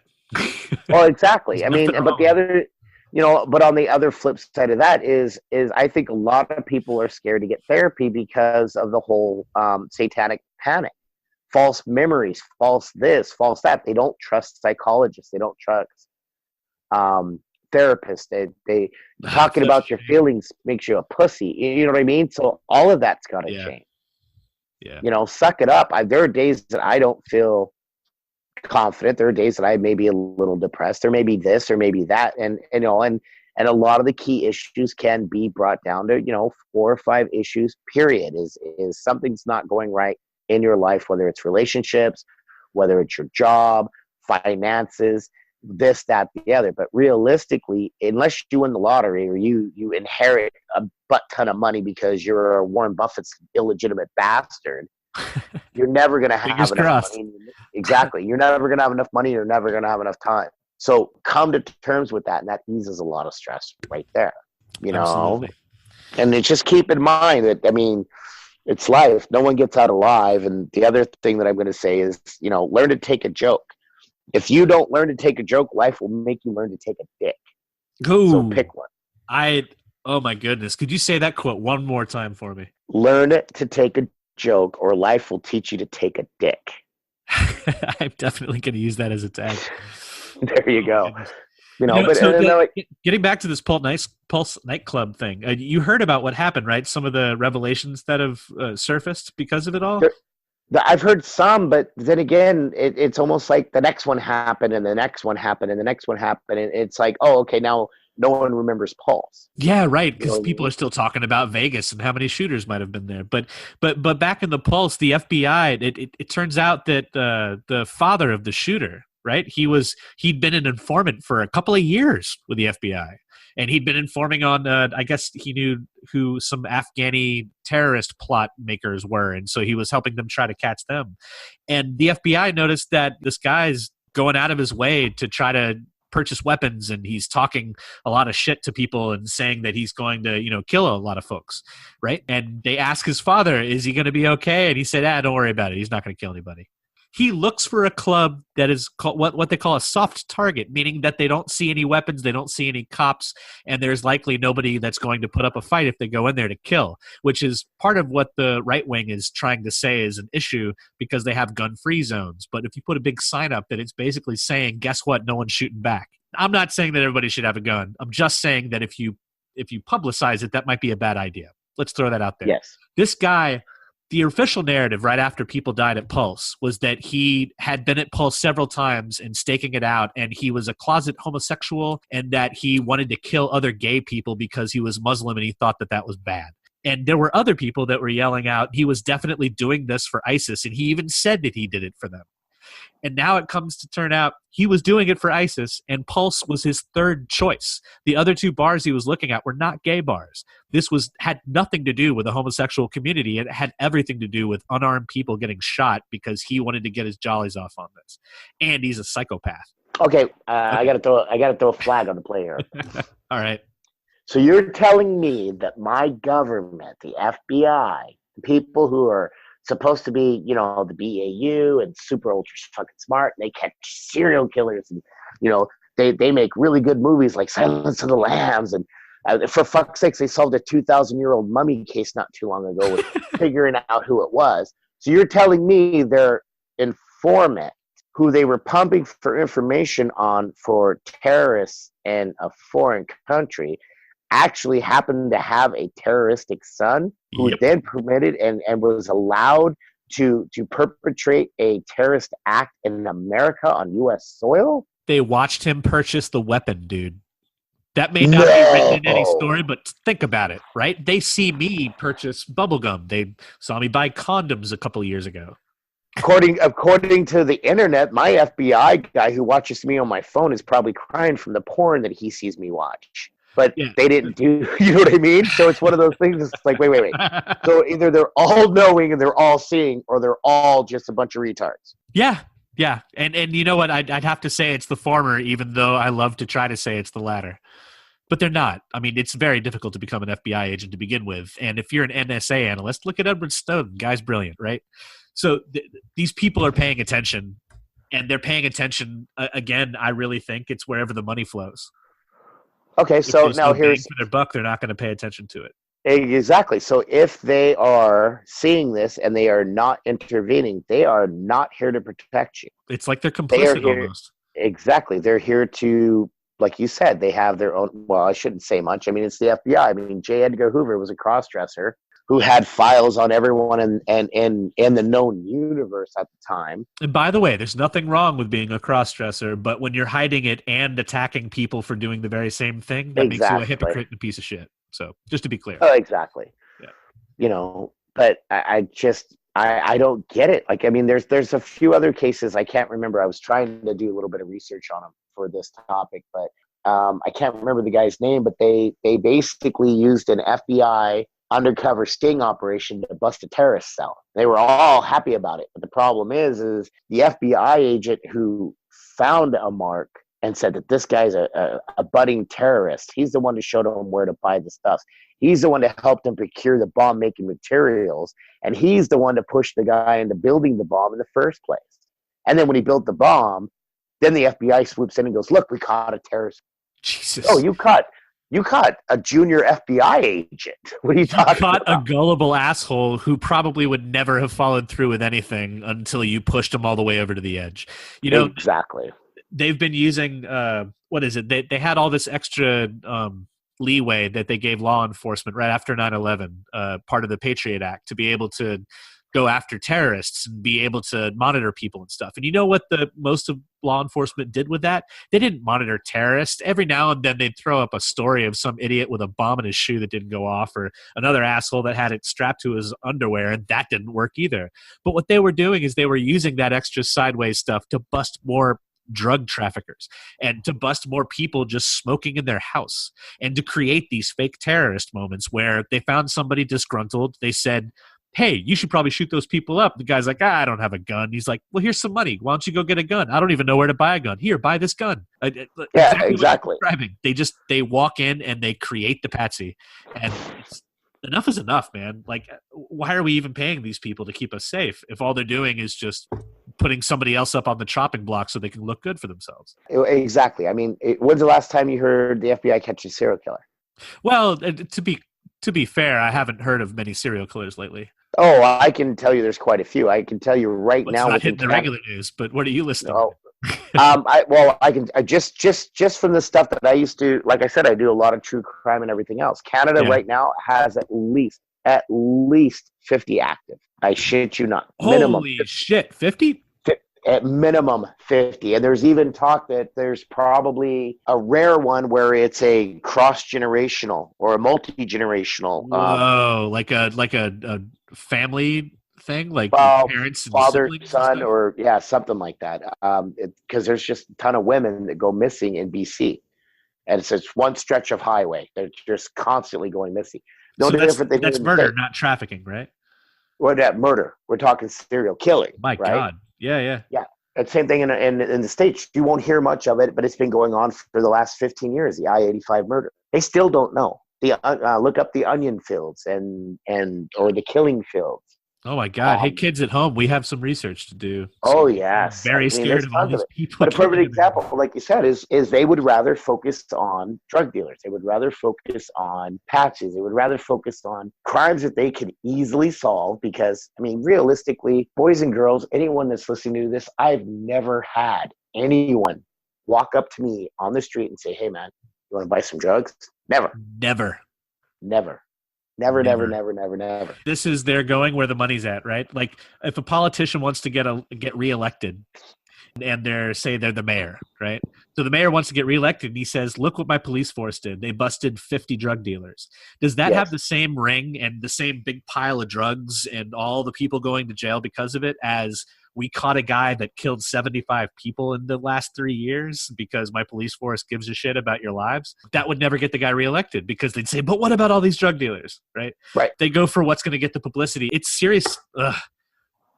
Well, exactly. I mean, but the other, but on the other flip side of that is I think a lot of people are scared to get therapy because of the whole satanic panic, false memories, false this, false that. They don't trust psychologists. They don't trust therapists. They talking about your feelings makes you a pussy. You know what I mean? So all of that's got to change. Yeah. Suck it up. There are days that I don't feel confident. There are days that I may be a little depressed. There may be this or maybe that, and a lot of the key issues can be brought down to 4 or 5 issues. Period. Is something's not going right in your life, whether it's relationships, whether it's your job, finances, this, that, the other. But realistically, unless you win the lottery or you inherit a butt ton of money because you're a Warren Buffett's illegitimate bastard, You're never going to have
Fingers
enough
crossed.
money. Exactly. You're never going to have enough money. You're never going to have enough time. So come to terms with that, and that eases a lot of stress right there. You know,
Absolutely.
and it's just keep in mind that, I mean, it's life. No one gets out alive. And the other thing that I'm going to say is, you know, learn to take a joke. If you don't learn to take a joke, life will make you learn to take a dick.
Ooh,
So pick one.
Oh my goodness. Could you say that quote one more time for me?
Learn to take a joke, or life will teach you to take a dick.
I'm definitely going to use that as a tag.
There you go.
Goodness.
You know, but
so getting back to this Pulse nightclub thing, you heard about what happened, right? Some of the revelations that have surfaced because of it all?
I've heard some, but then again, it's almost like the next one happened, and the next one happened, and the next one happened, and it's like, oh, okay, now no one remembers Pulse.
Yeah, right. Because people are still talking about Vegas and how many shooters might have been there. But back in the Pulse, the FBI, it turns out that the father of the shooter, right? He'd been an informant for a couple of years with the FBI, and he'd been informing on. I guess he knew who some Afghani terrorist plot makers were, and so he was helping them try to catch them. And the FBI noticed that this guy's going out of his way to try to purchase weapons, and he's talking a lot of shit to people and saying that he's going to, kill a lot of folks, right? And they ask his father, is he going to be okay? And he said, don't worry about it. He's not going to kill anybody. He looks for a club that is called what they call a soft target, meaning that they don't see any weapons, they don't see any cops, and there's likely nobody that's going to put up a fight if they go in there to kill, which is part of what the right wing is trying to say is an issue because they have gun-free zones. But if you put a big sign up that it's basically saying, guess what, no one's shooting back. I'm not saying that everybody should have a gun. I'm just saying that if you publicize it, that might be a bad idea. Let's throw that out there.
Yes.
This guy, the official narrative right after people died at Pulse was that he had been at Pulse several times and staking it out, and he was a closet homosexual, and that he wanted to kill other gay people because he was Muslim and he thought that that was bad. And there were other people that were yelling out he was definitely doing this for ISIS, and he even said that he did it for them. And now it comes to turn out he was doing it for ISIS, and Pulse was his third choice. The other two bars he was looking at were not gay bars. This had nothing to do with the homosexual community. It had everything to do with unarmed people getting shot because he wanted to get his jollies off on this. And he's a psychopath.
Okay, I got to throw a flag on the play here.
All right.
So you're telling me that my government, the FBI, the people who are supposed to be, the BAU and super ultra fucking smart, and they catch serial killers, and they make really good movies like Silence of the Lambs, and for fuck's sakes, they solved a 2,000-year-old mummy case not too long ago with figuring out who it was. So you're telling me their informant, who they were pumping for information on for terrorists in a foreign country, actually happened to have a terroristic son who then permitted and was allowed to perpetrate a terrorist act in America on U.S. soil?
They watched him purchase the weapon, dude. That may not be written in any story, but think about it, right? They see me purchase bubblegum. They saw me buy condoms a couple of years ago.
According to the internet, my FBI guy who watches me on my phone is probably crying from the porn that he sees me watch. But they didn't do, you know what I mean? So it's one of those things. It's like, wait. So either they're all knowing and they're all seeing, or they're all just a bunch of retards.
Yeah. And you know what? I'd have to say it's the former, even though I love to try to say it's the latter. But they're not. I mean, it's very difficult to become an FBI agent to begin with. And if you're an NSA analyst, look at Edward Snowden. Guy's brilliant, right? So these people are paying attention, and they're paying attention, again, I really think it's wherever the money flows.
Okay, so now here's
for their buck, they're not going to pay attention to it.
Exactly. So if they are seeing this and they are not intervening, they are not here to protect you.
It's like they're complicit almost.
Exactly. They're here to, like you said, they have their own. Well, I shouldn't say much. I mean, it's the FBI. I mean, J. Edgar Hoover was a cross-dresser who had files on everyone in the known universe at the time.
And by the way, there's nothing wrong with being a cross-dresser, but when you're hiding it and attacking people for doing the very same thing, that makes you a hypocrite and a piece of shit. So just to be clear.
Oh, exactly.
Yeah.
But I don't get it. Like, I mean, there's a few other cases I can't remember. I was trying to do a little bit of research on them for this topic, but I can't remember the guy's name, but they basically used an FBI undercover sting operation to bust a terrorist cell. They were all happy about it. But the problem is the FBI agent who found a mark and said that this guy's a budding terrorist. He's the one who showed them where to buy the stuff. He's the one that helped them procure the bomb-making materials, and he's the one to push the guy into building the bomb in the first place. And then when he built the bomb, then the FBI swoops in and goes, "Look, we caught a terrorist."
Jesus.
Oh, you caught a junior FBI agent. What are you talking
caught
about?
a gullible asshole who probably would never have followed through with anything until you pushed him all the way over to the edge. You know,
exactly.
They've been using what is it? They had all this extra leeway that they gave law enforcement right after 9/11, part of the Patriot Act, to be able to go after terrorists and be able to monitor people and stuff. And you know what most of law enforcement did with that? They didn't monitor terrorists. Every now and then they'd throw up a story of some idiot with a bomb in his shoe that didn't go off, or another asshole that had it strapped to his underwear, and that didn't work either. But what they were doing is they were using that extra sideways stuff to bust more drug traffickers and to bust more people just smoking in their house, and to create these fake terrorist moments where they found somebody disgruntled. They said, "Hey, you should probably shoot those people up." The guy's like, "I don't have a gun." He's like, "Well, here's some money. Why don't you go get a gun? I don't even know where to buy a gun. Here, buy this gun."
Yeah, exactly.
They walk in and they create the patsy, and enough is enough, man. Like, why are we even paying these people to keep us safe if all they're doing is just putting somebody else up on the chopping block so they can look good for themselves?
Exactly. I mean, when's the last time you heard the FBI catch a serial killer?
Well, to be fair, I haven't heard of many serial killers lately.
Oh, I can tell you there's quite a few. I can tell you right now.
It's not hitting the regular news, but what are you listening to?
I just from the stuff that I used to, like I said, I do a lot of true crime and everything else. Canada right now has at least 50 active. I shit you not.
Holy shit, 50?
At minimum 50. And there's even talk that there's probably a rare one where it's a cross-generational or a multi-generational.
Whoa, like a family thing, like parents and
father,
and
son, or something like that. Because there's just a ton of women that go missing in BC. And it's just one stretch of highway. They're just constantly going missing.
No different than that's murder, not trafficking, right?
Well, that murder. We're talking serial killing.
My
right?
God. Yeah.
And same thing in the States. You won't hear much of it, but it's been going on for the last 15 years, the I-85 murder. They still don't know. Look up the onion fields or the killing fields.
Oh, my God. Hey, kids at home, we have some research to do.
So yes.
Very scared of all these people.
But a perfect example, like you said, is they would rather focus on drug dealers. They would rather focus on patches. They would rather focus on crimes that they can easily solve because, I mean, realistically, boys and girls, anyone that's listening to this, I've never had anyone walk up to me on the street and say, "Hey, man, you want to buy some drugs?" Never. Never.
This is they're going where the money's at, right? Like if a politician wants to get reelected and they're the mayor, right? So the mayor wants to get reelected and he says, "Look what my police force did. They busted 50 drug dealers." Does that have the same ring and the same big pile of drugs and all the people going to jail because of it as we caught a guy that killed 75 people in the last 3 years because my police force gives a shit about your lives? That would never get the guy reelected because they'd say, "But what about all these drug dealers?" Right? They go for what's going to get the publicity. It's serious.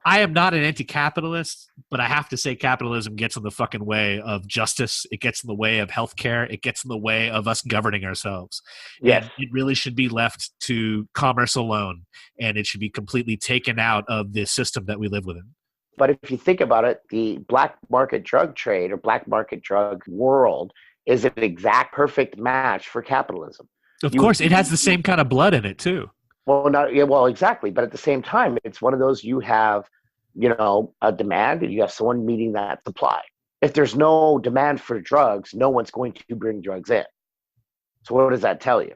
I am not an anti-capitalist, but I have to say capitalism gets in the fucking way of justice. It gets in the way of healthcare. It gets in the way of us governing ourselves.
Yes.
And it really should be left to commerce alone, and it should be completely taken out of the system that we live within.
But if you think about it, the black market drug trade or black market drug world is an exact perfect match for capitalism.
Of course, it has the same kind of blood in it too.
Well, exactly. But at the same time, it's one of those you have, a demand and you have someone meeting that supply. If there's no demand for drugs, no one's going to bring drugs in. So what does that tell you?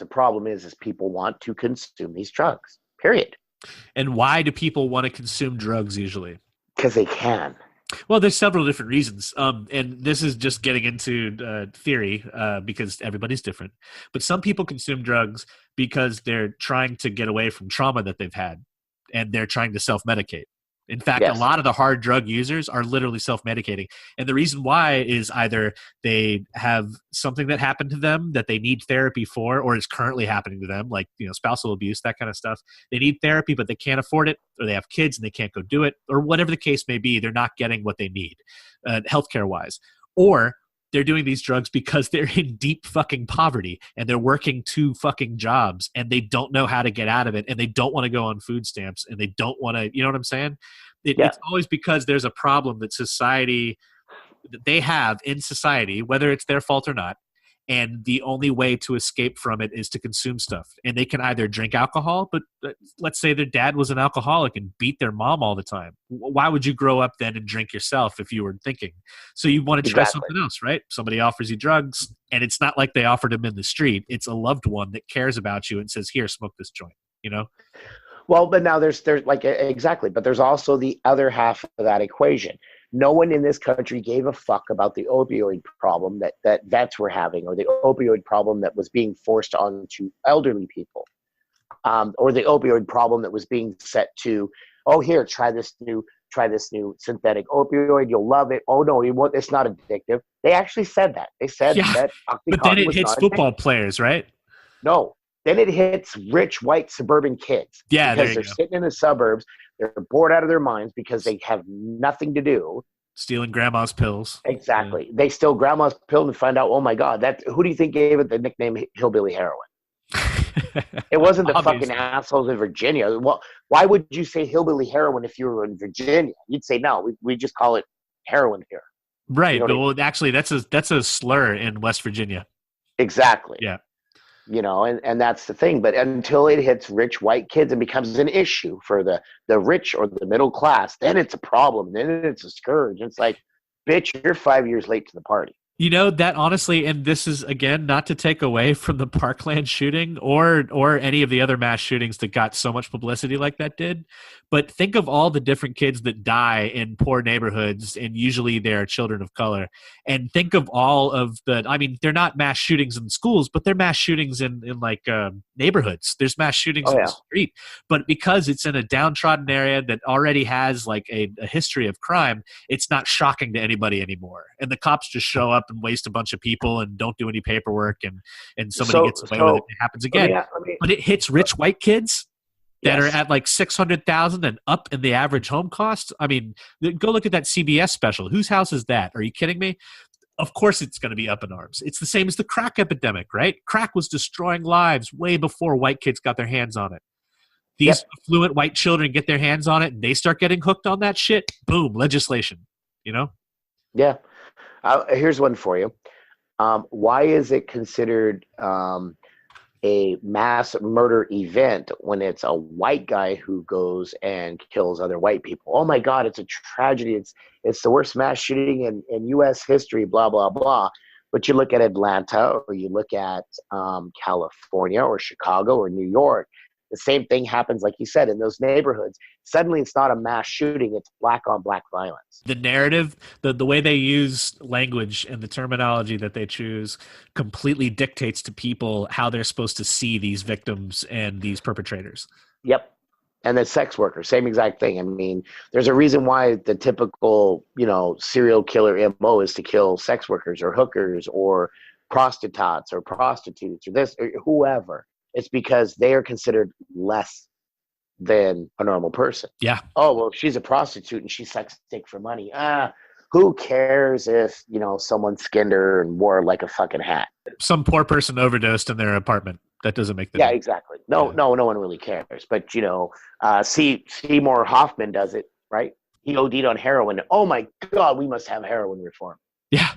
The problem is people want to consume these drugs, period.
And why do people want to consume drugs usually?
Because they can.
Well, there's several different reasons. And this is just getting into theory because everybody's different. But some people consume drugs because they're trying to get away from trauma that they've had. And they're trying to self-medicate. In fact, a lot of the hard drug users are literally self-medicating. And the reason why is either they have something that happened to them that they need therapy for, or is currently happening to them, like, spousal abuse, that kind of stuff. They need therapy, but they can't afford it, or they have kids and they can't go do it, or whatever the case may be. They're not getting what they need, healthcare-wise. Or they're doing these drugs because they're in deep fucking poverty and they're working 2 fucking jobs and they don't know how to get out of it, and they don't want to go on food stamps, and they don't want to, you know what I'm saying? It's always because there's a problem that they have in society, whether it's their fault or not. And the only way to escape from it is to consume stuff. And they can either drink alcohol, but let's say their dad was an alcoholic and beat their mom all the time. Why would you grow up then and drink yourself if you were thinking? So you want to try something else, right? Somebody offers you drugs, and it's not like they offered him in the street. It's a loved one that cares about you and says, here, smoke this joint,
Well, but now there's like, exactly. But there's also the other half of that equation. No one in this country gave a fuck about the opioid problem that vets were having, or the opioid problem that was being forced onto elderly people, or the opioid problem that was being set to, oh, here, try this new synthetic opioid. You'll love it. Oh, no, it's not addictive. They actually said that. They said that.
But then it hits football players, right?
No. Then it hits rich, white, suburban kids.
Yeah,
because they're sitting in the suburbs. They're bored out of their minds because they have nothing to do.
Stealing grandma's pills.
Exactly. Yeah. They steal grandma's pill and find out, oh, my God, who do you think gave it the nickname Hillbilly Heroin? It wasn't the fucking assholes in Virginia. Well, why would you say Hillbilly Heroin if you were in Virginia? You'd say, no, we just call it heroin here.
Right. Well, actually, that's a slur in West Virginia.
Exactly.
Yeah.
And that's the thing. But until it hits rich white kids and becomes an issue for the rich or the middle class, then it's a problem. Then it's a scourge. It's like, bitch, you're 5 years late to the party.
That honestly, and this is, again, not to take away from the Parkland shooting or any of the other mass shootings that got so much publicity like that did, but think of all the different kids that die in poor neighborhoods, and usually they're children of color. And think of all of they're not mass shootings in schools, but they're mass shootings in neighborhoods. There's mass shootings in the street. But because it's in a downtrodden area that already has like a history of crime, it's not shocking to anybody anymore. And the cops just show up and waste a bunch of people and don't do any paperwork, and somebody gets away with it. It happens again. But it hits rich white kids that are at like 600,000 and up in the average home cost. I mean, go look at that CBS special. Whose house is that? Are you kidding me? Of course it's going to be up in arms. It's the same as the crack epidemic, right? Crack was destroying lives way before white kids got their hands on it. These affluent white children get their hands on it and they start getting hooked on that shit. Boom, legislation,
Yeah. Here's one for you. Why is it considered a mass murder event when it's a white guy who goes and kills other white people? Oh my God, it's a tragedy. It's the worst mass shooting in U.S. history, blah, blah, blah. But you look at Atlanta, or you look at California or Chicago or New York, the same thing happens, like you said, in those neighborhoods. Suddenly it's not a mass shooting, it's black on black violence.
The narrative, the way they use language and the terminology that they choose completely dictates to people how they're supposed to see these victims and these perpetrators.
Yep. And the sex workers, same exact thing. I mean, there's a reason why the typical, serial killer MO is to kill sex workers or hookers or prostitutes or prostitutes or this or whoever. It's because they are considered less than a normal person.
Yeah.
Oh, well, she's a prostitute and she sucks dick for money. Who cares if, someone skinned her and wore like a fucking hat?
Some poor person overdosed in their apartment. That doesn't make the
Yeah, exactly. No one really cares. But, Seymour Hoffman does it, right? He OD'd on heroin. Oh my God, we must have heroin reform.
Yeah.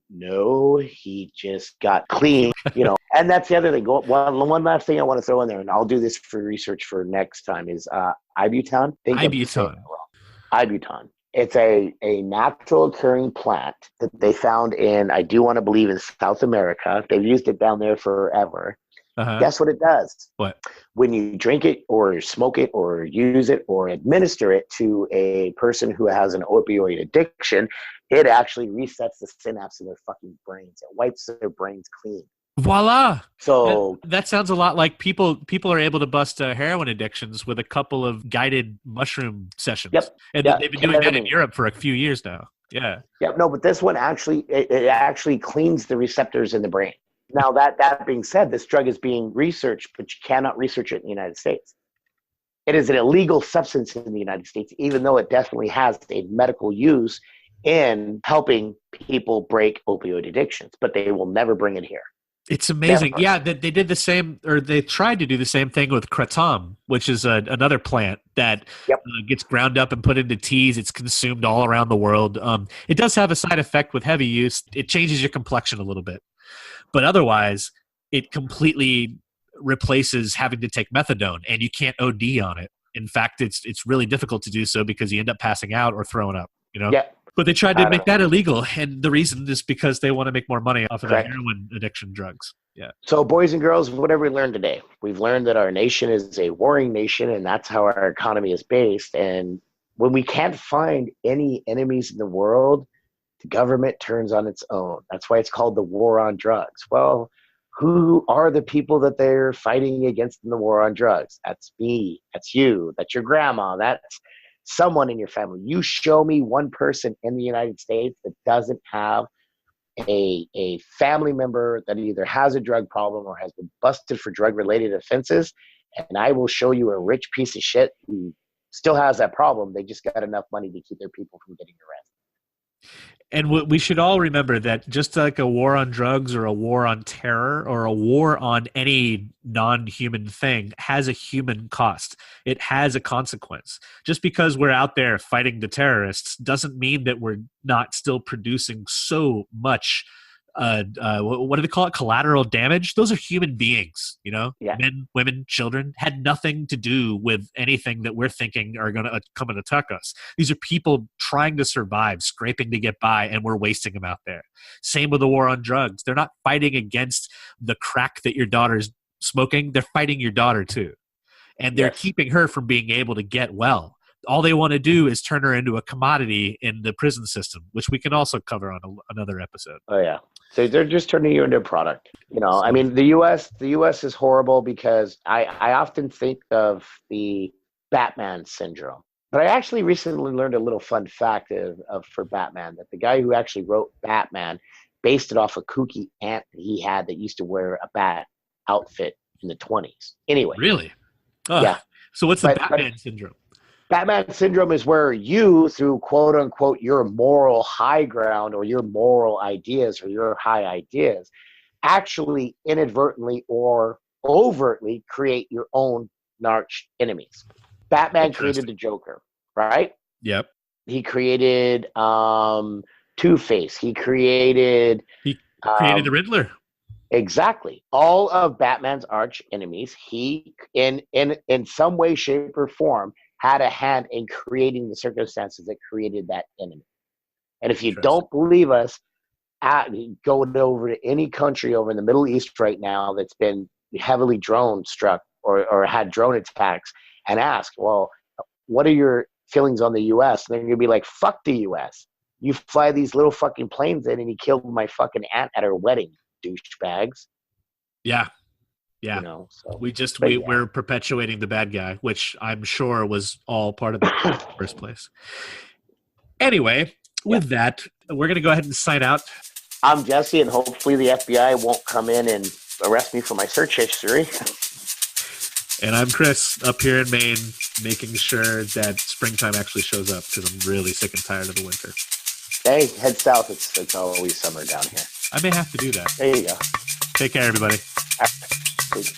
No, he just got clean, and that's the other thing. One last thing I want to throw in there, and I'll do this for research for next time, is Ibutan. Ibutan. It's a natural occurring plant that they found in, I do want to believe, in South America. They've used it down there forever. Uh-huh. Guess what it does?
What?
When you drink it or smoke it or use it or administer it to a person who has an opioid addiction, it actually resets the synapse in their fucking brains. It wipes their brains clean.
Voila.
So
That sounds a lot like people are able to bust heroin addictions with a couple of guided mushroom sessions.
Yep.
And
Yeah,
they've been doing that in
ketamine.
Europe for a few years now. Yeah.
Yeah, no, but this one actually it actually cleans the receptors in the brain. Now that being said, this drug is being researched, but you cannot research it in the United States. It is an illegal substance in the United States, even though it definitely has a medical use in helping people break opioid addictions, but they will never bring it here.
It's amazing.
Never.
Yeah, they did the same, or they tried to do the same thing with kratom, which is another plant that gets ground up and put into teas. It's consumed all around the world. It does have a side effect with heavy use. It changes your complexion a little bit. But otherwise, it completely replaces having to take methadone, and you can't OD on it. In fact, it's really difficult to do so because you end up passing out or throwing up, you know?
Yeah.
But they tried to make that illegal, and the reason is because they want to make more money off of the heroin addiction drugs. Yeah.
So, boys and girls, what have we learned today? We've learned that our nation is a warring nation, and that's how our economy is based. And when we can't find any enemies in the world, the government turns on its own. That's why it's called the war on drugs. Well, who are the people that they're fighting against in the war on drugs? That's me. That's you. That's your grandma. That's someone in your family. You show me one person in the United States that doesn't have a family member that either has a drug problem or has been busted for drug-related offenses, and I will show you a rich piece of shit who still has that problem. They just got enough money to keep their people from getting arrested.
And we should all remember that just like a war on drugs or a war on terror or a war on any non-human thing has a human cost. It has a consequence. Just because we're out there fighting the terrorists doesn't mean that we're not still producing so much what do they call it? Collateral damage. Those are human beings, you know, men, women, children, had nothing to do with anything that we're thinking are going to come and attack us. These are people trying to survive, scraping to get by, and we're wasting them out there. Same with the war on drugs. They're not fighting against the crack that your daughter's smoking. They're fighting your daughter too. And they're keeping her from being able to get well. All they want to do is turn her into a commodity in the prison system, which we can also cover on another episode.
Oh, yeah. So they're just turning you into a product. You know, I mean, the U.S. is horrible because I often think of the Batman syndrome. But I actually recently learned a little fun fact for Batman, that the guy who actually wrote Batman based it off a kooky aunt that he had that used to wear a bat outfit in the 1920s. Anyway.
Really? Oh,
yeah.
So what's the Batman syndrome?
Batman syndrome is where you, through quote unquote your moral high ground or your moral ideas or your high ideas, actually inadvertently or overtly create your own arch enemies. Batman created the Joker, right?
Yep.
He created Two-Face. He created
the Riddler.
Exactly. All of Batman's arch enemies, he in some way, shape, or form had a hand in creating the circumstances that created that enemy. And if you don't believe us, go over to any country over in the Middle East right now that's been heavily drone struck or had drone attacks and ask, well, what are your feelings on the U.S.? And they're going to be like, fuck the U.S. You fly these little fucking planes in and he killed my fucking aunt at her wedding, douchebags.
Yeah. Yeah,
you know, so.
We're perpetuating the bad guy, which I'm sure was all part of it in the first place. Anyway, with that, we're going to go ahead and sign out.
I'm Jessie, and hopefully the FBI won't come in and arrest me for my search history.
And I'm Chris, up here in Maine, making sure that springtime actually shows up because I'm really sick and tired of the winter.
Hey, head south. It's always summer down here.
I may have to do that.
There you go.
Take care, everybody.
Peace.